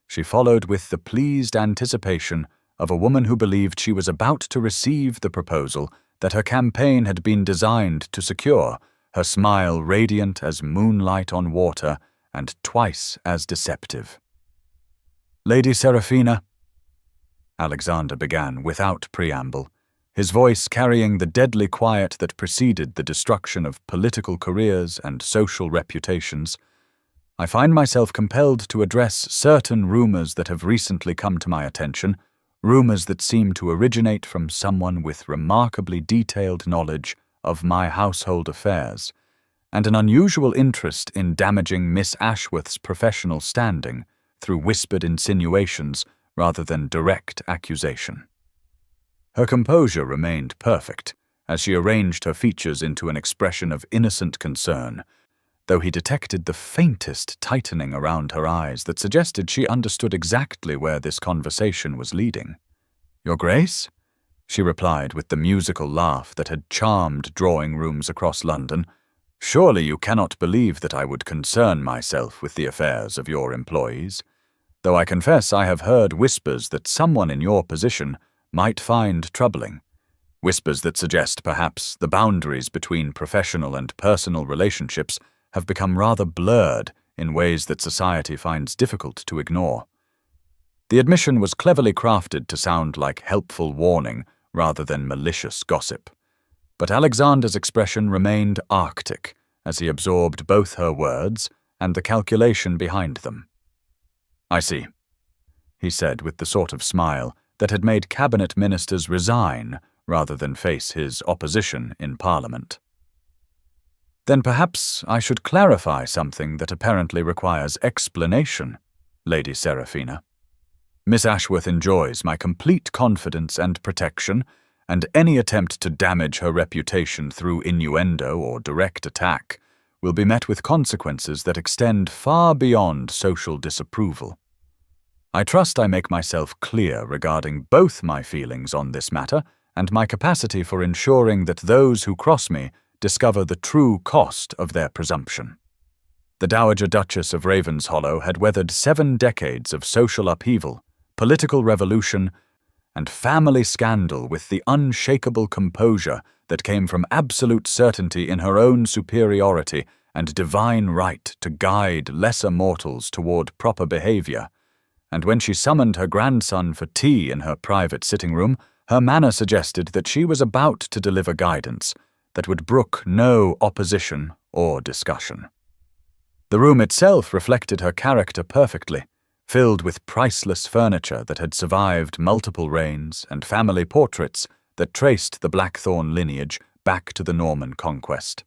she followed with the pleased anticipation of a woman who believed she was about to receive the proposal that her campaign had been designed to secure, her smile radiant as moonlight on water and twice as deceptive. "Lady Seraphina," Alexander began without preamble, his voice carrying the deadly quiet that preceded the destruction of political careers and social reputations. I find myself compelled to address certain rumors that have recently come to my attention, rumors that seem to originate from someone with remarkably detailed knowledge of my household affairs, and an unusual interest in damaging Miss Ashworth's professional standing through whispered insinuations rather than direct accusation. Her composure remained perfect as she arranged her features into an expression of innocent concern, though he detected the faintest tightening around her eyes that suggested she understood exactly where this conversation was leading. "Your Grace?" she replied with the musical laugh that had charmed drawing rooms across London. "Surely you cannot believe that I would concern myself with the affairs of your employees, though I confess I have heard whispers that someone in your position might find troubling, whispers that suggest perhaps the boundaries between professional and personal relationships have become rather blurred in ways that society finds difficult to ignore." The admission was cleverly crafted to sound like helpful warning rather than malicious gossip, but Alexander's expression remained arctic as he absorbed both her words and the calculation behind them. "I see," he said with the sort of smile that had made cabinet ministers resign rather than face his opposition in Parliament. "Then perhaps I should clarify something that apparently requires explanation, Lady Seraphina. Miss Ashworth enjoys my complete confidence and protection, and any attempt to damage her reputation through innuendo or direct attack will be met with consequences that extend far beyond social disapproval. I trust I make myself clear regarding both my feelings on this matter and my capacity for ensuring that those who cross me discover the true cost of their presumption." The Dowager Duchess of Ravenshollow had weathered 7 decades of social upheaval, political revolution, and family scandal with the unshakable composure that came from absolute certainty in her own superiority and divine right to guide lesser mortals toward proper behavior. And when she summoned her grandson for tea in her private sitting room, her manner suggested that she was about to deliver guidance that would brook no opposition or discussion. The room itself reflected her character perfectly, filled with priceless furniture that had survived multiple reigns and family portraits that traced the Blackthorn lineage back to the Norman conquest,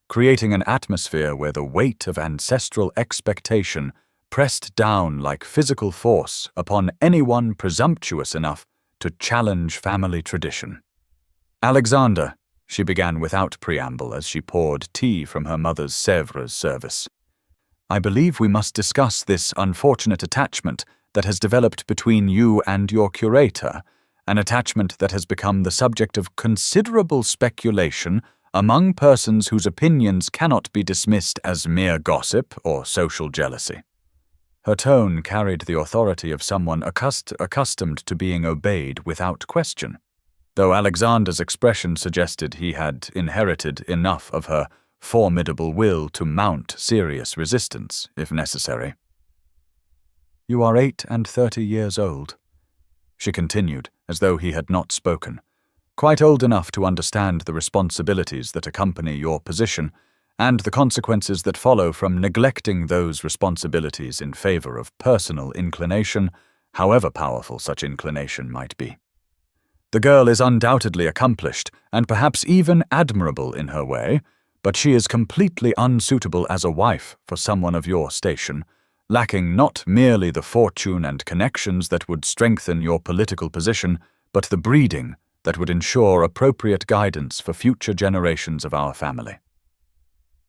creating an atmosphere where the weight of ancestral expectation pressed down like physical force upon anyone presumptuous enough to challenge family tradition. "Alexander," she began without preamble as she poured tea from her mother's Sèvres service, "I believe we must discuss this unfortunate attachment that has developed between you and your curator, an attachment that has become the subject of considerable speculation among persons whose opinions cannot be dismissed as mere gossip or social jealousy." Her tone carried the authority of someone accustomed to being obeyed without question, though Alexander's expression suggested he had inherited enough of her formidable will to mount serious resistance, if necessary. "You are 38 years old," she continued, as though he had not spoken, "quite old enough to understand the responsibilities that accompany your position and the consequences that follow from neglecting those responsibilities in favor of personal inclination, however powerful such inclination might be. The girl is undoubtedly accomplished and perhaps even admirable in her way, but she is completely unsuitable as a wife for someone of your station, lacking not merely the fortune and connections that would strengthen your political position, but the breeding that would ensure appropriate guidance for future generations of our family."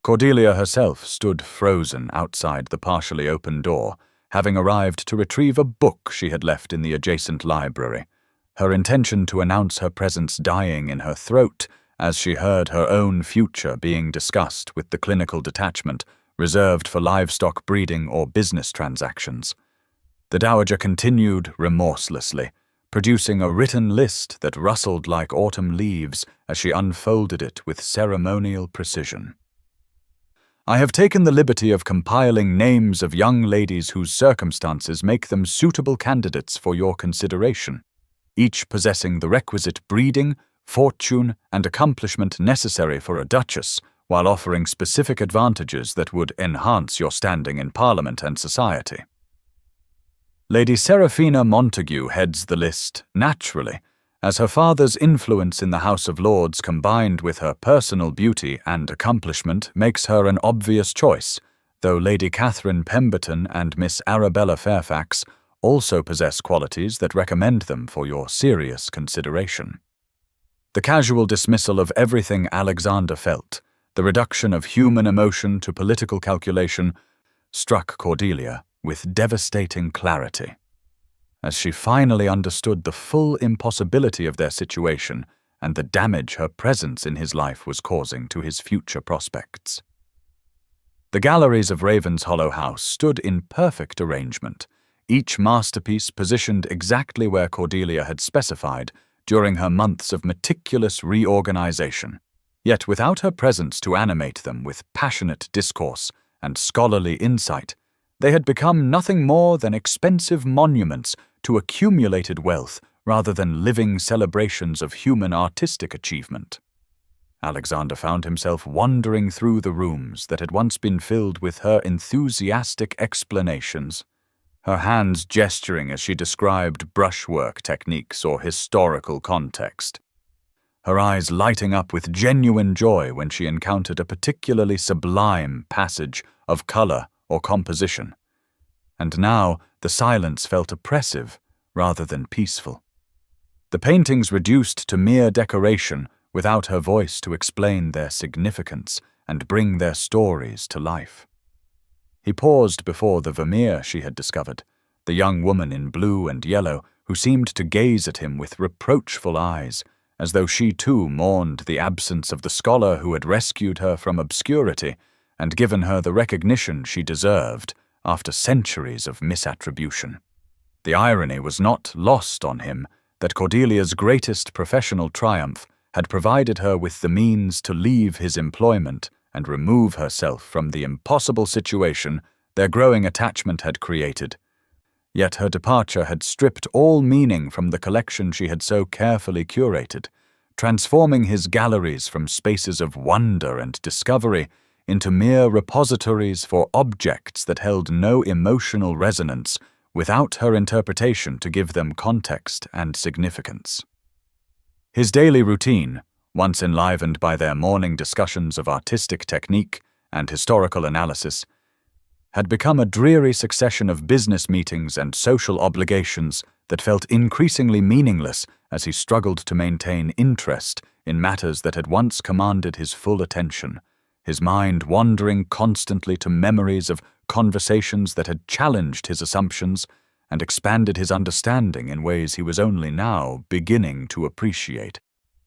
Cordelia herself stood frozen outside the partially open door, having arrived to retrieve a book she had left in the adjacent library, her intention to announce her presence dying in her throat as she heard her own future being discussed with the clinical detachment reserved for livestock breeding or business transactions. The Dowager continued remorselessly, producing a written list that rustled like autumn leaves as she unfolded it with ceremonial precision. "I have taken the liberty of compiling names of young ladies whose circumstances make them suitable candidates for your consideration, each possessing the requisite breeding, fortune, and accomplishment necessary for a duchess, while offering specific advantages that would enhance your standing in Parliament and society. Lady Seraphina Montague heads the list, naturally, as her father's influence in the House of Lords combined with her personal beauty and accomplishment makes her an obvious choice, though Lady Catherine Pemberton and Miss Arabella Fairfax also possess qualities that recommend them for your serious consideration. The casual dismissal of everything Alexander felt, the reduction of human emotion to political calculation, struck Cordelia with devastating clarity. As she finally understood the full impossibility of their situation and the damage her presence in his life was causing to his future prospects. The galleries of Ravenshollow House stood in perfect arrangement, each masterpiece positioned exactly where Cordelia had specified during her months of meticulous reorganization, yet without her presence to animate them with passionate discourse and scholarly insight, they had become nothing more than expensive monuments to accumulated wealth rather than living celebrations of human artistic achievement. Alexander found himself wandering through the rooms that had once been filled with her enthusiastic explanations, her hands gesturing as she described brushwork techniques or historical context, her eyes lighting up with genuine joy when she encountered a particularly sublime passage of color or composition. And now the silence felt oppressive rather than peaceful. The paintings reduced to mere decoration without her voice to explain their significance and bring their stories to life. He paused before the Vermeer she had discovered, the young woman in blue and yellow who seemed to gaze at him with reproachful eyes, as though she too mourned the absence of the scholar who had rescued her from obscurity and given her the recognition she deserved after centuries of misattribution. The irony was not lost on him that Cordelia's greatest professional triumph had provided her with the means to leave his employment and remove herself from the impossible situation their growing attachment had created. Yet her departure had stripped all meaning from the collection she had so carefully curated, transforming his galleries from spaces of wonder and discovery into mere repositories for objects that held no emotional resonance without her interpretation to give them context and significance. His daily routine, once enlivened by their morning discussions of artistic technique and historical analysis, had become a dreary succession of business meetings and social obligations that felt increasingly meaningless as he struggled to maintain interest in matters that had once commanded his full attention, his mind wandering constantly to memories of conversations that had challenged his assumptions and expanded his understanding in ways he was only now beginning to appreciate.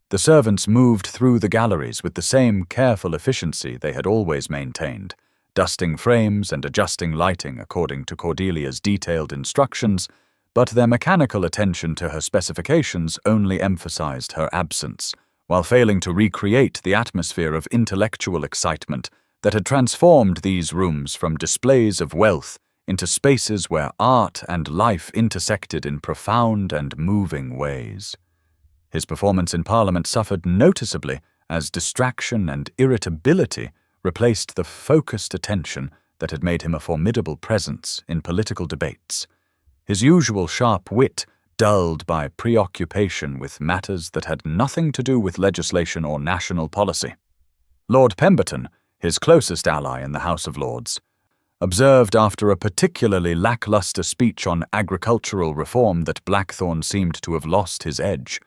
The servants moved through the galleries with the same careful efficiency they had always maintained, dusting frames and adjusting lighting according to Cordelia's detailed instructions, but their mechanical attention to her specifications only emphasized her absence, while failing to recreate the atmosphere of intellectual excitement that had transformed these rooms from displays of wealth into spaces where art and life intersected in profound and moving ways. His performance in Parliament suffered noticeably as distraction and irritability replaced the focused attention that had made him a formidable presence in political debates, his usual sharp wit dulled by preoccupation with matters that had nothing to do with legislation or national policy. Lord Pemberton, his closest ally in the House of Lords, observed after a particularly lackluster speech on agricultural reform that Blackthorne seemed to have lost his edge,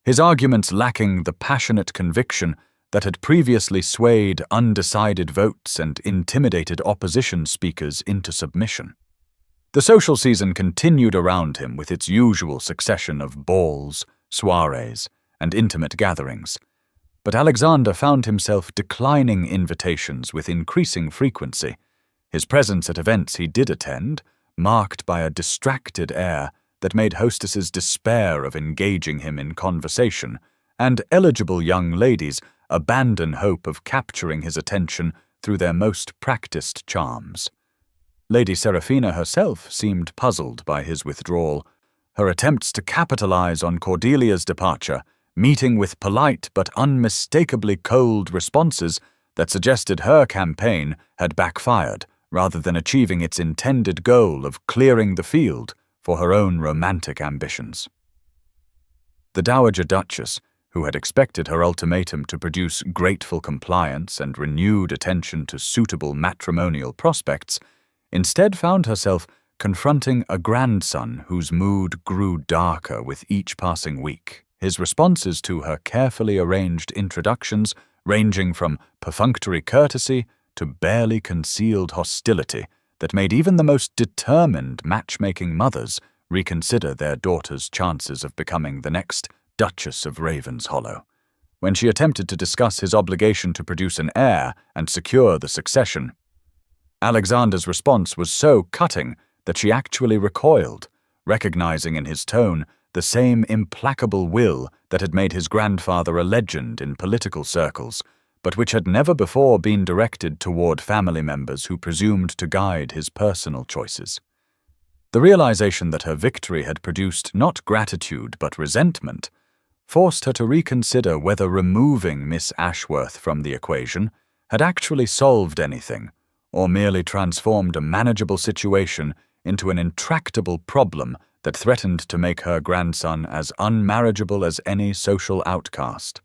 his arguments lacking the passionate conviction that had previously swayed undecided votes and intimidated opposition speakers into submission. The social season continued around him with its usual succession of balls, soirees, and intimate gatherings, but Alexander found himself declining invitations with increasing frequency, his presence at events he did attend marked by a distracted air that made hostesses despair of engaging him in conversation, and eligible young ladies abandon hope of capturing his attention through their most practiced charms. Lady Seraphina herself seemed puzzled by his withdrawal, her attempts to capitalize on Cordelia's departure meeting with polite but unmistakably cold responses that suggested her campaign had backfired rather than achieving its intended goal of clearing the field for her own romantic ambitions. The Dowager Duchess, who had expected her ultimatum to produce grateful compliance and renewed attention to suitable matrimonial prospects, instead found herself confronting a grandson whose mood grew darker with each passing week, his responses to her carefully arranged introductions ranging from perfunctory courtesy to barely concealed hostility that made even the most determined matchmaking mothers reconsider their daughter's chances of becoming the next Duchess of Ravenshollow. When she attempted to discuss his obligation to produce an heir and secure the succession, Alexander's response was so cutting that she actually recoiled, recognizing in his tone the same implacable will that had made his grandfather a legend in political circles, but which had never before been directed toward family members who presumed to guide his personal choices. The realization that her victory had produced not gratitude but resentment forced her to reconsider whether removing Miss Ashworth from the equation had actually solved anything, or merely transformed a manageable situation into an intractable problem that threatened to make her grandson as unmarriageable as any social outcast.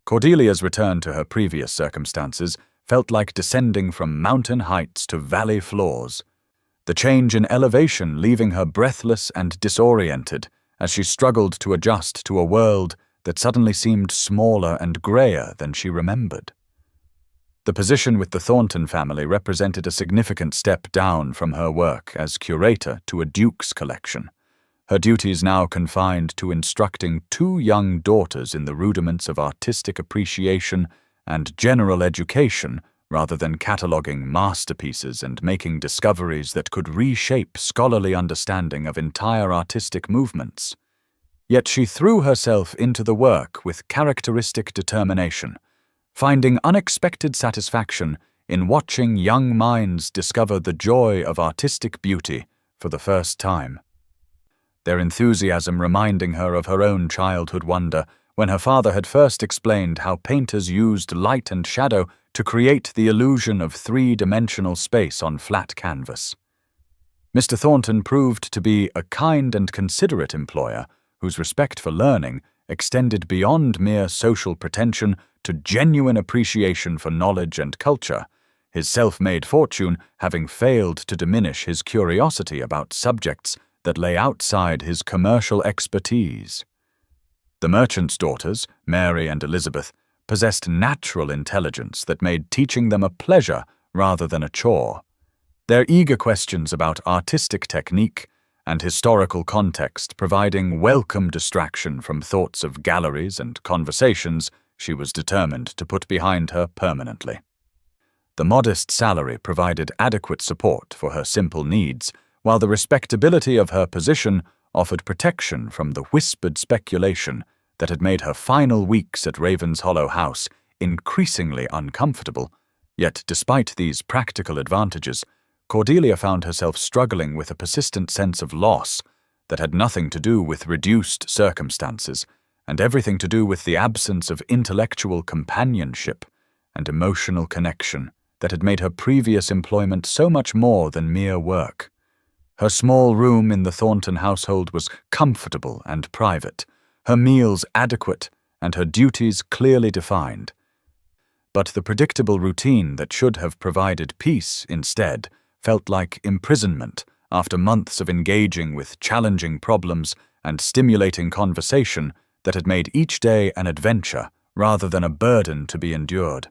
Cordelia's return to her previous circumstances felt like descending from mountain heights to valley floors, the change in elevation leaving her breathless and disoriented as she struggled to adjust to a world that suddenly seemed smaller and grayer than she remembered. The position with the Thornton family represented a significant step down from her work as curator to a Duke's collection, her duties now confined to instructing 2 young daughters in the rudiments of artistic appreciation and general education rather than cataloguing masterpieces and making discoveries that could reshape scholarly understanding of entire artistic movements. Yet she threw herself into the work with characteristic determination, finding unexpected satisfaction in watching young minds discover the joy of artistic beauty for the first time. Their enthusiasm reminding her of her own childhood wonder when her father had first explained how painters used light and shadow to create the illusion of 3-dimensional space on flat canvas. Mr. Thornton proved to be a kind and considerate employer whose respect for learning extended beyond mere social pretension to genuine appreciation for knowledge and culture, his self-made fortune having failed to diminish his curiosity about subjects that lay outside his commercial expertise. The merchant's daughters, Mary and Elizabeth, possessed natural intelligence that made teaching them a pleasure rather than a chore. Their eager questions about artistic technique and historical context providing welcome distraction from thoughts of galleries and conversations she was determined to put behind her permanently. The modest salary provided adequate support for her simple needs, while the respectability of her position offered protection from the whispered speculation that had made her final weeks at Ravenshollow House increasingly uncomfortable. Yet, despite these practical advantages, Cordelia found herself struggling with a persistent sense of loss that had nothing to do with reduced circumstances and everything to do with the absence of intellectual companionship and emotional connection that had made her previous employment so much more than mere work. Her small room in the Thornton household was comfortable and private, her meals adequate, and her duties clearly defined. But the predictable routine that should have provided peace instead felt like imprisonment after months of engaging with challenging problems and stimulating conversation that had made each day an adventure rather than a burden to be endured.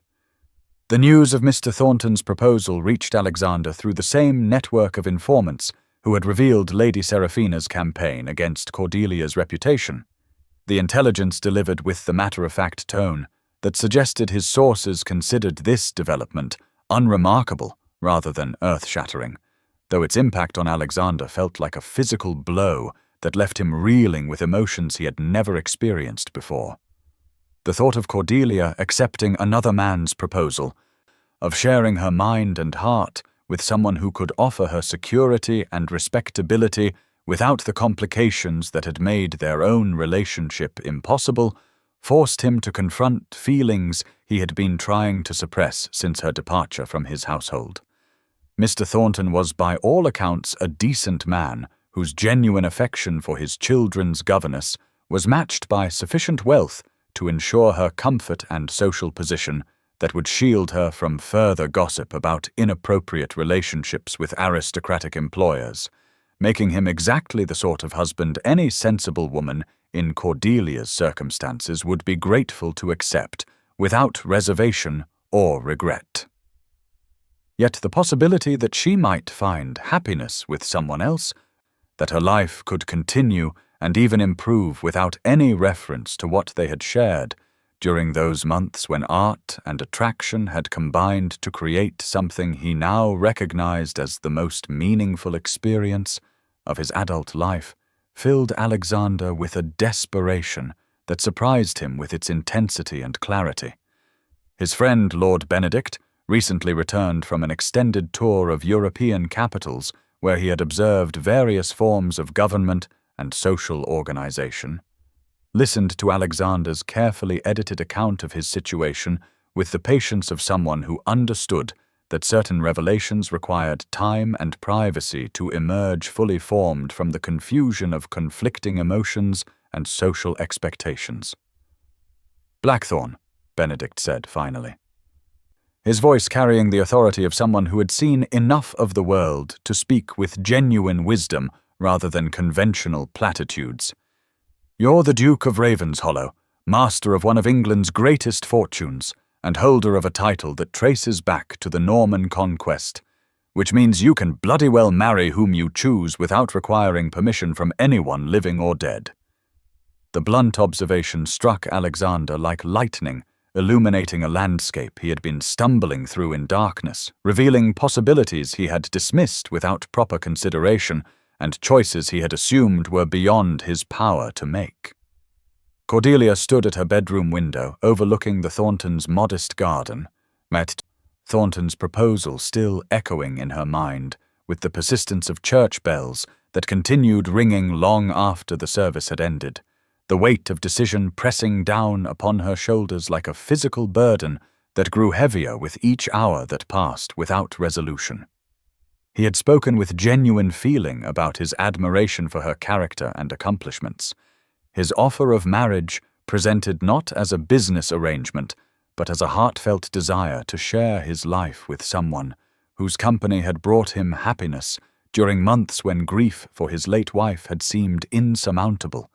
The news of Mr. Thornton's proposal reached Alexander through the same network of informants who had revealed Lady Seraphina's campaign against Cordelia's reputation. The intelligence delivered with the matter-of-fact tone that suggested his sources considered this development unremarkable rather than earth-shattering, though its impact on Alexander felt like a physical blow that left him reeling with emotions he had never experienced before. The thought of Cordelia accepting another man's proposal, of sharing her mind and heart with someone who could offer her security and respectability without the complications that had made their own relationship impossible, forced him to confront feelings he had been trying to suppress since her departure from his household. Mr. Thornton was by all accounts a decent man whose genuine affection for his children's governess was matched by sufficient wealth to ensure her comfort and social position that would shield her from further gossip about inappropriate relationships with aristocratic employers, making him exactly the sort of husband any sensible woman in Cordelia's circumstances would be grateful to accept without reservation or regret. Yet the possibility that she might find happiness with someone else, that her life could continue and even improve without any reference to what they had shared during those months when art and attraction had combined to create something he now recognized as the most meaningful experience of his adult life, filled Alexander with a desperation that surprised him with its intensity and clarity. His friend Lord Benedict, recently returned from an extended tour of European capitals where he had observed various forms of government and social organization, listened to Alexander's carefully edited account of his situation with the patience of someone who understood that certain revelations required time and privacy to emerge fully formed from the confusion of conflicting emotions and social expectations. "Blackthorn," Benedict said finally, his voice carrying the authority of someone who had seen enough of the world to speak with genuine wisdom rather than conventional platitudes. "You're the Duke of Ravenshollow, master of one of England's greatest fortunes, and holder of a title that traces back to the Norman conquest, which means you can bloody well marry whom you choose without requiring permission from anyone living or dead." The blunt observation struck Alexander like lightning, illuminating a landscape he had been stumbling through in darkness, revealing possibilities he had dismissed without proper consideration, and choices he had assumed were beyond his power to make. Cordelia stood at her bedroom window, overlooking the Thorntons' modest garden, Thornton's proposal still echoing in her mind with the persistence of church bells that continued ringing long after the service had ended, the weight of decision pressing down upon her shoulders like a physical burden that grew heavier with each hour that passed without resolution. He had spoken with genuine feeling about his admiration for her character and accomplishments. His offer of marriage presented not as a business arrangement, but as a heartfelt desire to share his life with someone whose company had brought him happiness during months when grief for his late wife had seemed insurmountable,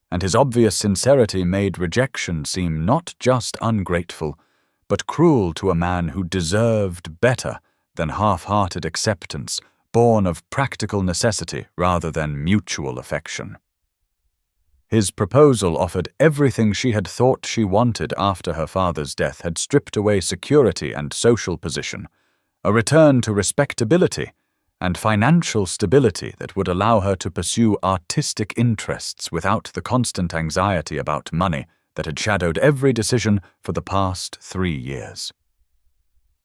and his obvious sincerity made rejection seem not just ungrateful, but cruel to a man who deserved better than half-hearted acceptance born of practical necessity rather than mutual affection. His proposal offered everything she had thought she wanted after her father's death had stripped away security and social position, a return to respectability and financial stability that would allow her to pursue artistic interests without the constant anxiety about money that had shadowed every decision for the past 3 years.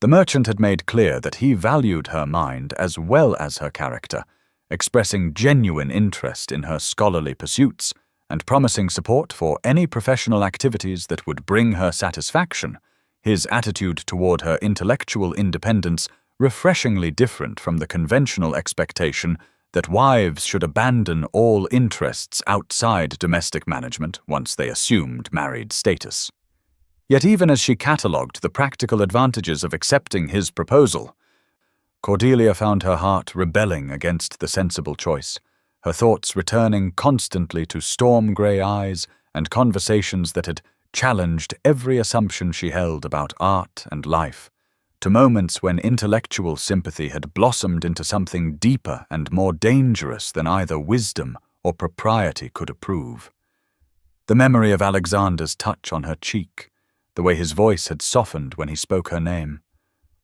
The merchant had made clear that he valued her mind as well as her character, expressing genuine interest in her scholarly pursuits and promising support for any professional activities that would bring her satisfaction, his attitude toward her intellectual independence refreshingly different from the conventional expectation that wives should abandon all interests outside domestic management once they assumed married status. Yet even as she catalogued the practical advantages of accepting his proposal, Cordelia found her heart rebelling against the sensible choice, her thoughts returning constantly to storm-grey eyes and conversations that had challenged every assumption she held about art and life, to moments when intellectual sympathy had blossomed into something deeper and more dangerous than either wisdom or propriety could approve. The memory of Alexander's touch on her cheek, the way his voice had softened when he spoke her name,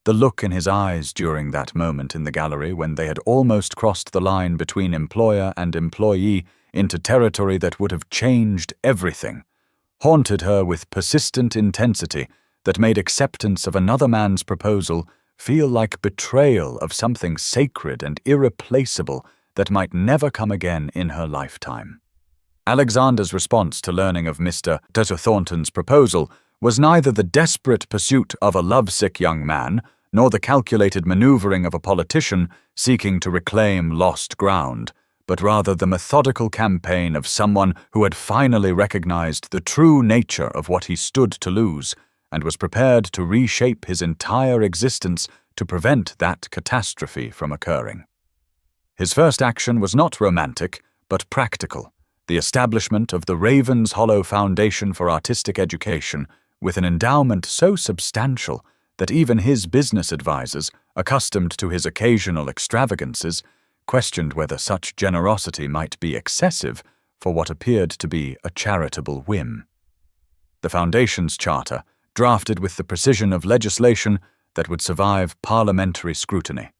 the look in his eyes during that moment in the gallery when they had almost crossed the line between employer and employee into territory that would have changed everything, haunted her with persistent intensity that made acceptance of another man's proposal feel like betrayal of something sacred and irreplaceable that might never come again in her lifetime. Alexander's response to learning of Mr. de Thornton's proposal was neither the desperate pursuit of a lovesick young man, nor the calculated maneuvering of a politician seeking to reclaim lost ground, but rather the methodical campaign of someone who had finally recognized the true nature of what he stood to lose and was prepared to reshape his entire existence to prevent that catastrophe from occurring. His first action was not romantic, but practical: the establishment of the Ravens Hollow Foundation for Artistic Education, with an endowment so substantial that even his business advisors, accustomed to his occasional extravagances, questioned whether such generosity might be excessive for what appeared to be a charitable whim. The Foundation's charter, drafted with the precision of legislation that would survive parliamentary scrutiny,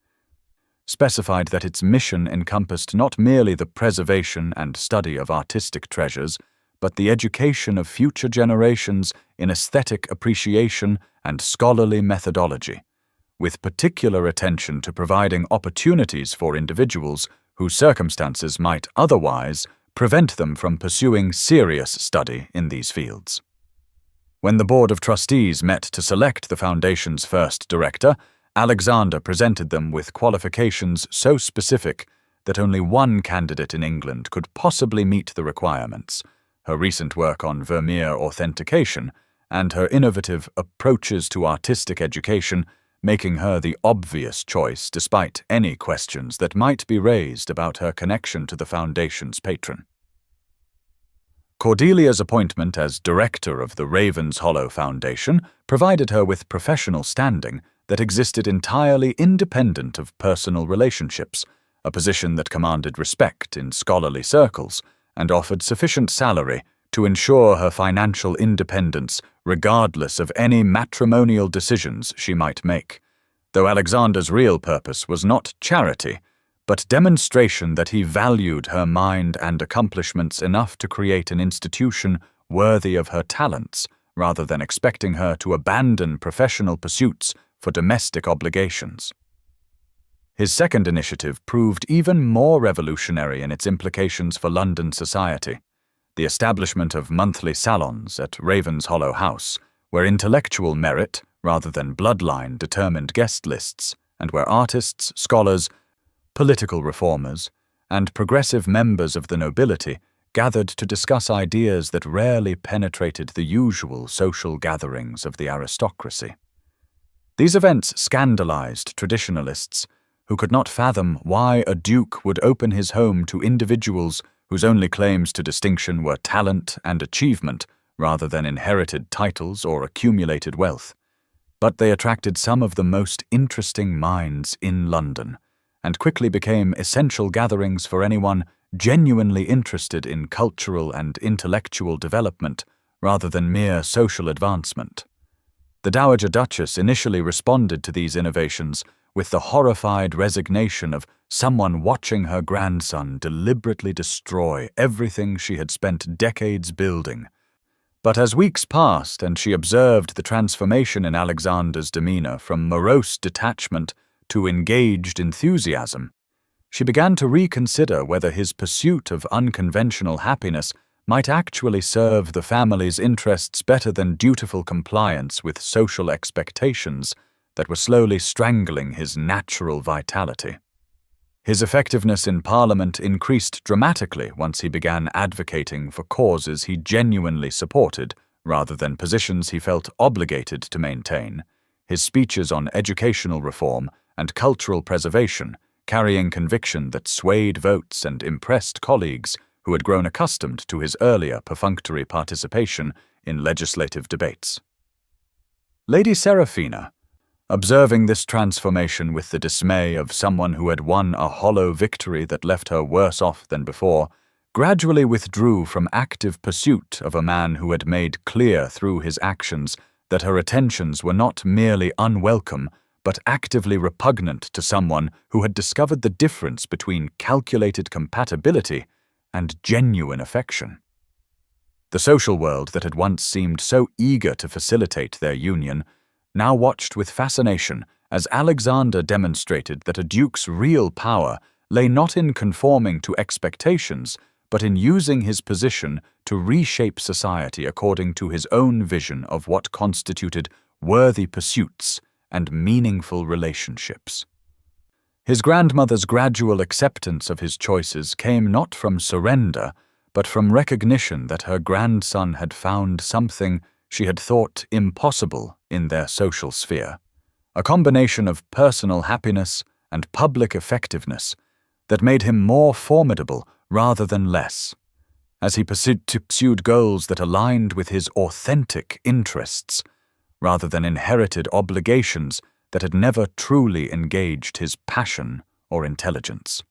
specified that its mission encompassed not merely the preservation and study of artistic treasures, but the education of future generations in aesthetic appreciation and scholarly methodology, with particular attention to providing opportunities for individuals whose circumstances might otherwise prevent them from pursuing serious study in these fields. When the Board of Trustees met to select the Foundation's first director, Alexander presented them with qualifications so specific that only one candidate in England could possibly meet the requirements: her recent work on Vermeer authentication and her innovative approaches to artistic education, making her the obvious choice despite any questions that might be raised about her connection to the Foundation's patron. Cordelia's appointment as director of the Ravens Hollow Foundation provided her with professional standing that existed entirely independent of personal relationships, a position that commanded respect in scholarly circles and offered sufficient salary to ensure her financial independence regardless of any matrimonial decisions she might make, though Alexander's real purpose was not charity, but demonstration that he valued her mind and accomplishments enough to create an institution worthy of her talents, rather than expecting her to abandon professional pursuits for domestic obligations. His second initiative proved even more revolutionary in its implications for London society: the establishment of monthly salons at Ravens Hollow House, where intellectual merit, rather than bloodline, determined guest lists, and where artists, scholars, political reformers, and progressive members of the nobility gathered to discuss ideas that rarely penetrated the usual social gatherings of the aristocracy. These events scandalized traditionalists, who could not fathom why a duke would open his home to individuals whose only claims to distinction were talent and achievement rather than inherited titles or accumulated wealth. But they attracted some of the most interesting minds in London, and quickly became essential gatherings for anyone genuinely interested in cultural and intellectual development rather than mere social advancement. The Dowager Duchess initially responded to these innovations with the horrified resignation of someone watching her grandson deliberately destroy everything she had spent decades building. But as weeks passed and she observed the transformation in Alexander's demeanor from morose detachment to engaged enthusiasm, she began to reconsider whether his pursuit of unconventional happiness might actually serve the family's interests better than dutiful compliance with social expectations that were slowly strangling his natural vitality. His effectiveness in Parliament increased dramatically once he began advocating for causes he genuinely supported rather than positions he felt obligated to maintain. His speeches on educational reform and cultural preservation, carrying conviction that swayed votes and impressed colleagues who had grown accustomed to his earlier perfunctory participation in legislative debates. Lady Seraphina, observing this transformation with the dismay of someone who had won a hollow victory that left her worse off than before, gradually withdrew from active pursuit of a man who had made clear through his actions that her attentions were not merely unwelcome, but actively repugnant to someone who had discovered the difference between calculated compatibility and genuine affection. The social world that had once seemed so eager to facilitate their union now watched with fascination as Alexander demonstrated that a duke's real power lay not in conforming to expectations, but in using his position to reshape society according to his own vision of what constituted worthy pursuits and meaningful relationships. His grandmother's gradual acceptance of his choices came not from surrender, but from recognition that her grandson had found something she had thought impossible in their social sphere, a combination of personal happiness and public effectiveness that made him more formidable rather than less, as he pursued goals that aligned with his authentic interests, rather than inherited obligations that had never truly engaged his passion or intelligence.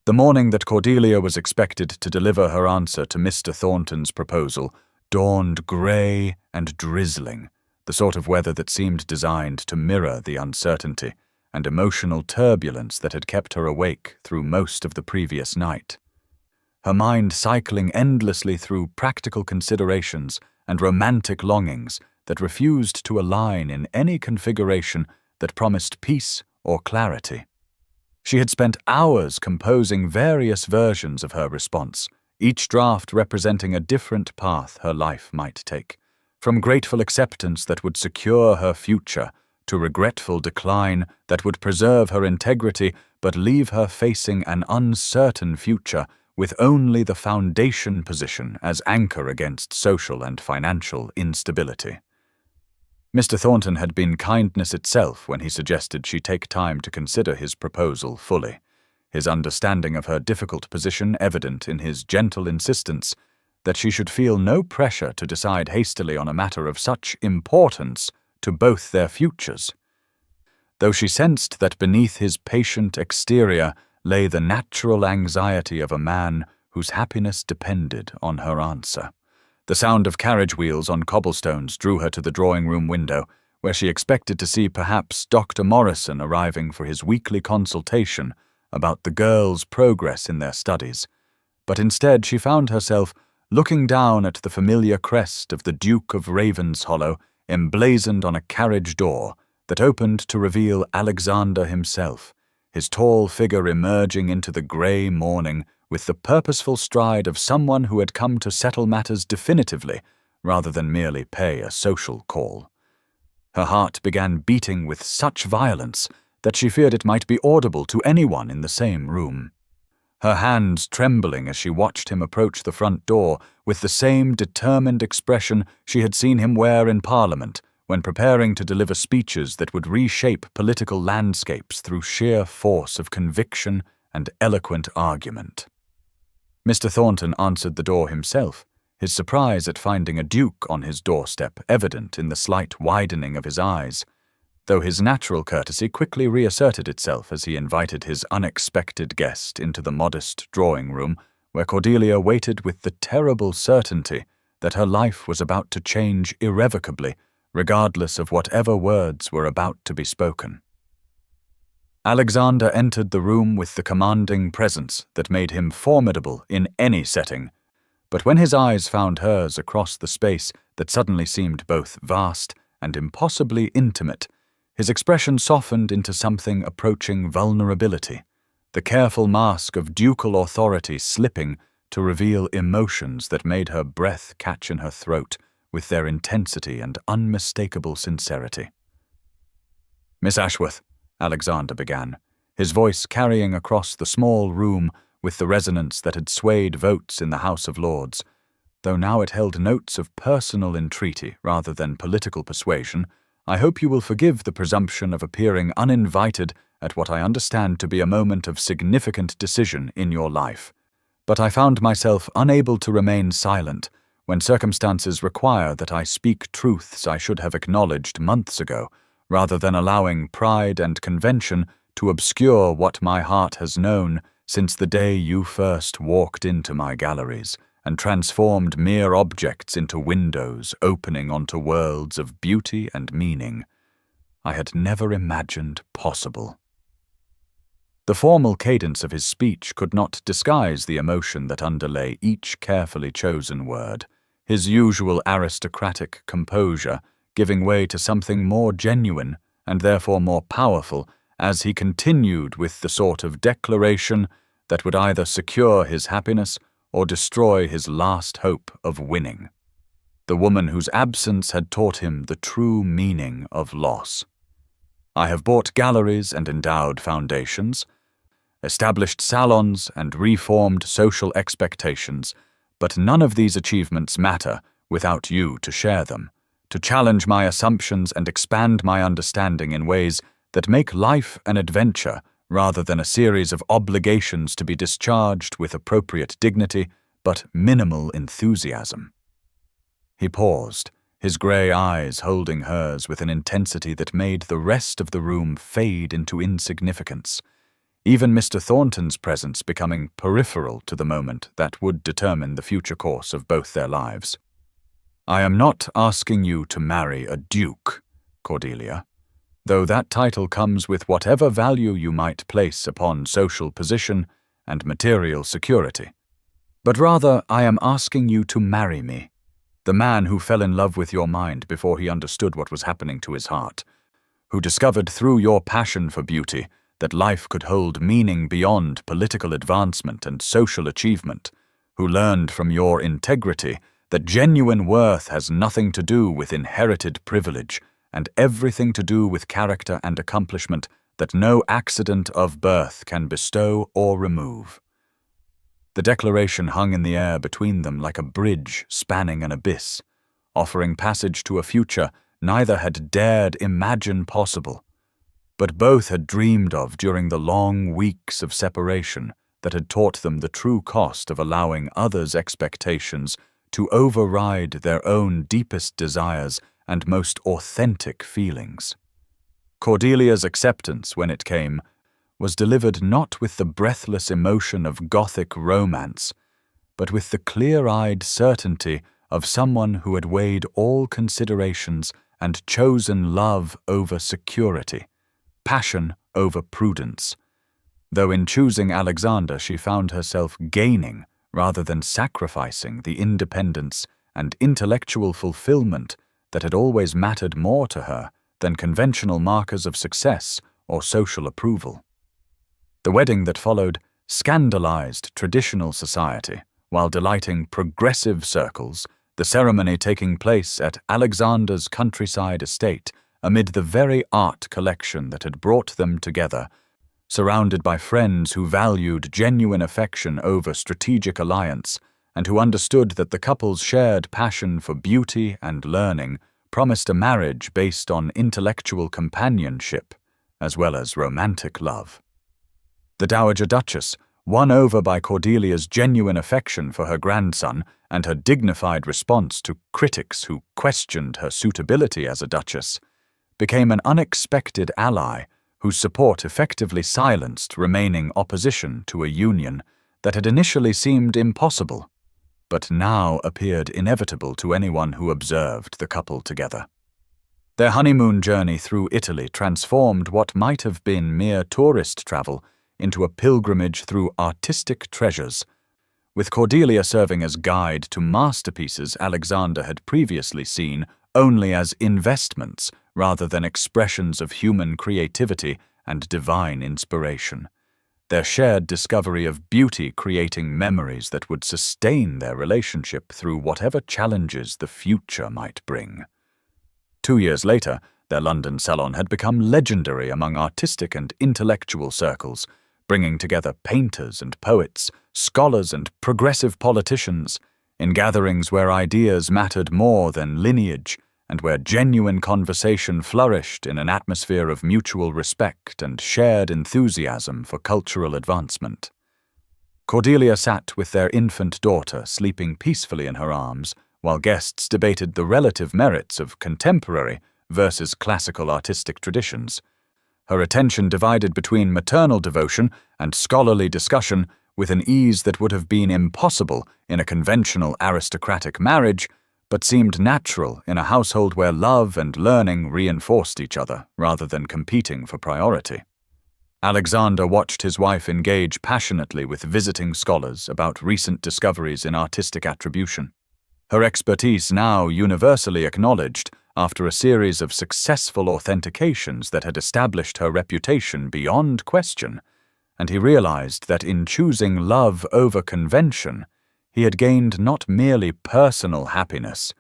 The morning that Cordelia was expected to deliver her answer to Mr. Thornton's proposal dawned grey and drizzling, the sort of weather that seemed designed to mirror the uncertainty and emotional turbulence that had kept her awake through most of the previous night. Her mind cycling endlessly through practical considerations and romantic longings that refused to align in any configuration that promised peace or clarity. She had spent hours composing various versions of her response, each draft representing a different path her life might take, from grateful acceptance that would secure her future to regretful decline that would preserve her integrity but leave her facing an uncertain future with only the foundation position as anchor against social and financial instability. Mr. Thornton had been kindness itself when he suggested she take time to consider his proposal fully, his understanding of her difficult position evident in his gentle insistence that she should feel no pressure to decide hastily on a matter of such importance to both their futures. Though she sensed that beneath his patient exterior lay the natural anxiety of a man whose happiness depended on her answer. The sound of carriage wheels on cobblestones drew her to the drawing-room window, where she expected to see perhaps Dr. Morrison arriving for his weekly consultation about the girls' progress in their studies. But instead she found herself looking down at the familiar crest of the Duke of Ravenshollow emblazoned on a carriage door that opened to reveal Alexander himself, his tall figure emerging into the grey morning with the purposeful stride of someone who had come to settle matters definitively rather than merely pay a social call. Her heart began beating with such violence that she feared it might be audible to anyone in the same room. Her hands trembling as she watched him approach the front door with the same determined expression she had seen him wear in Parliament when preparing to deliver speeches that would reshape political landscapes through sheer force of conviction and eloquent argument. Mr. Thornton answered the door himself, his surprise at finding a duke on his doorstep evident in the slight widening of his eyes, though his natural courtesy quickly reasserted itself as he invited his unexpected guest into the modest drawing-room where Cordelia waited with the terrible certainty that her life was about to change irrevocably, regardless of whatever words were about to be spoken. Alexander entered the room with the commanding presence that made him formidable in any setting, but when his eyes found hers across the space that suddenly seemed both vast and impossibly intimate, his expression softened into something approaching vulnerability, the careful mask of ducal authority slipping to reveal emotions that made her breath catch in her throat with their intensity and unmistakable sincerity. "Miss Ashworth," Alexander began, his voice carrying across the small room with the resonance that had swayed votes in the House of Lords, though now it held notes of personal entreaty rather than political persuasion. "I hope you will forgive the presumption of appearing uninvited at what I understand to be a moment of significant decision in your life, but I found myself unable to remain silent when circumstances require that I speak truths I should have acknowledged months ago, rather than allowing pride and convention to obscure what my heart has known since the day you first walked into my galleries and transformed mere objects into windows opening onto worlds of beauty and meaning I had never imagined possible." The formal cadence of his speech could not disguise the emotion that underlay each carefully chosen word, his usual aristocratic composure giving way to something more genuine and therefore more powerful as he continued with the sort of declaration that would either secure his happiness or destroy his last hope of winning. The woman whose absence had taught him the true meaning of loss. I have bought galleries and endowed foundations, established salons and reformed social expectations, but none of these achievements matter without you to share them, to challenge my assumptions and expand my understanding in ways that make life an adventure rather than a series of obligations to be discharged with appropriate dignity but minimal enthusiasm. He paused, his grey eyes holding hers with an intensity that made the rest of the room fade into insignificance, even Mr. Thornton's presence becoming peripheral to the moment that would determine the future course of both their lives. I am not asking you to marry a duke, Cordelia, though that title comes with whatever value you might place upon social position and material security. But rather, I am asking you to marry me, the man who fell in love with your mind before he understood what was happening to his heart, who discovered through your passion for beauty that life could hold meaning beyond political advancement and social achievement, who learned from your integrity that genuine worth has nothing to do with inherited privilege and everything to do with character and accomplishment that no accident of birth can bestow or remove. The declaration hung in the air between them like a bridge spanning an abyss, offering passage to a future neither had dared imagine possible, but both had dreamed of during the long weeks of separation that had taught them the true cost of allowing others' expectations to override their own deepest desires and most authentic feelings. Cordelia's acceptance, when it came, was delivered not with the breathless emotion of Gothic romance, but with the clear-eyed certainty of someone who had weighed all considerations and chosen love over security, passion over prudence, though in choosing Alexander she found herself gaining rather than sacrificing the independence and intellectual fulfillment that had always mattered more to her than conventional markers of success or social approval. The wedding that followed scandalized traditional society while delighting progressive circles, the ceremony taking place at Alexander's countryside estate amid the very art collection that had brought them together, surrounded by friends who valued genuine affection over strategic alliance and who understood that the couple's shared passion for beauty and learning promised a marriage based on intellectual companionship as well as romantic love. The Dowager Duchess, won over by Cordelia's genuine affection for her grandson and her dignified response to critics who questioned her suitability as a duchess, became an unexpected ally whose support effectively silenced remaining opposition to a union that had initially seemed impossible, but now appeared inevitable to anyone who observed the couple together. Their honeymoon journey through Italy transformed what might have been mere tourist travel into a pilgrimage through artistic treasures, with Cordelia serving as guide to masterpieces Alexander had previously seen only as investments rather than expressions of human creativity and divine inspiration, their shared discovery of beauty creating memories that would sustain their relationship through whatever challenges the future might bring. 2 years later, their London salon had become legendary among artistic and intellectual circles, bringing together painters and poets, scholars and progressive politicians, in gatherings where ideas mattered more than lineage and where genuine conversation flourished in an atmosphere of mutual respect and shared enthusiasm for cultural advancement. Cordelia sat with their infant daughter sleeping peacefully in her arms, while guests debated the relative merits of contemporary versus classical artistic traditions, her attention divided between maternal devotion and scholarly discussion with an ease that would have been impossible in a conventional aristocratic marriage, but seemed natural in a household where love and learning reinforced each other rather than competing for priority. Alexander watched his wife engage passionately with visiting scholars about recent discoveries in artistic attribution. Her expertise, now universally acknowledged, after a series of successful authentications that had established her reputation beyond question, and he realized that in choosing love over convention, he had gained not merely personal happiness,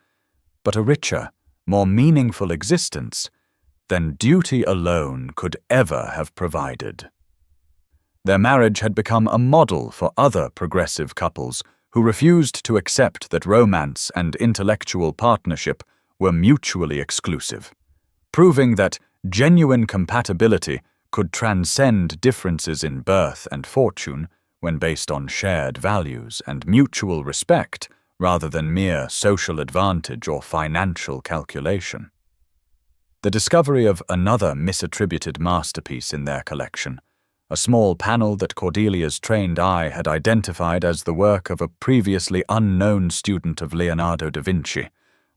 but a richer, more meaningful existence than duty alone could ever have provided. Their marriage had become a model for other progressive couples who refused to accept that romance and intellectual partnership were mutually exclusive, proving that genuine compatibility could transcend differences in birth and fortune when based on shared values and mutual respect rather than mere social advantage or financial calculation. The discovery of another misattributed masterpiece in their collection, a small panel that Cordelia's trained eye had identified as the work of a previously unknown student of Leonardo da Vinci,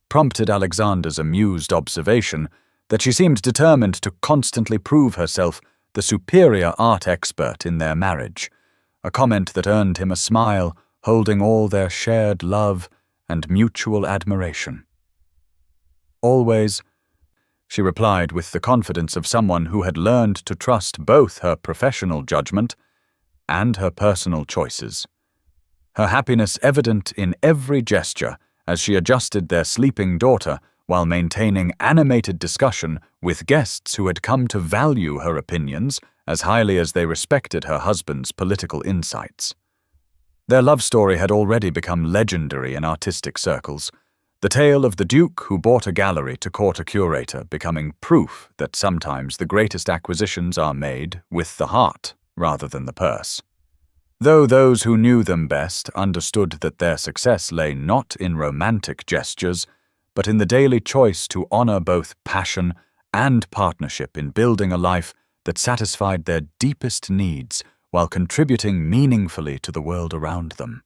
prompted Alexander's amused observation that she seemed determined to constantly prove herself the superior art expert in their marriage, a comment that earned him a smile holding all their shared love and mutual admiration. "Always," she replied with the confidence of someone who had learned to trust both her professional judgment and her personal choices, her happiness evident in every gesture as she adjusted their sleeping daughter while maintaining animated discussion with guests who had come to value her opinions as highly as they respected her husband's political insights. Their love story had already become legendary in artistic circles, the tale of the Duke who bought a gallery to court a curator becoming proof that sometimes the greatest acquisitions are made with the heart rather than the purse. Though those who knew them best understood that their success lay not in romantic gestures, but in the daily choice to honor both passion and partnership in building a life that satisfied their deepest needs while contributing meaningfully to the world around them.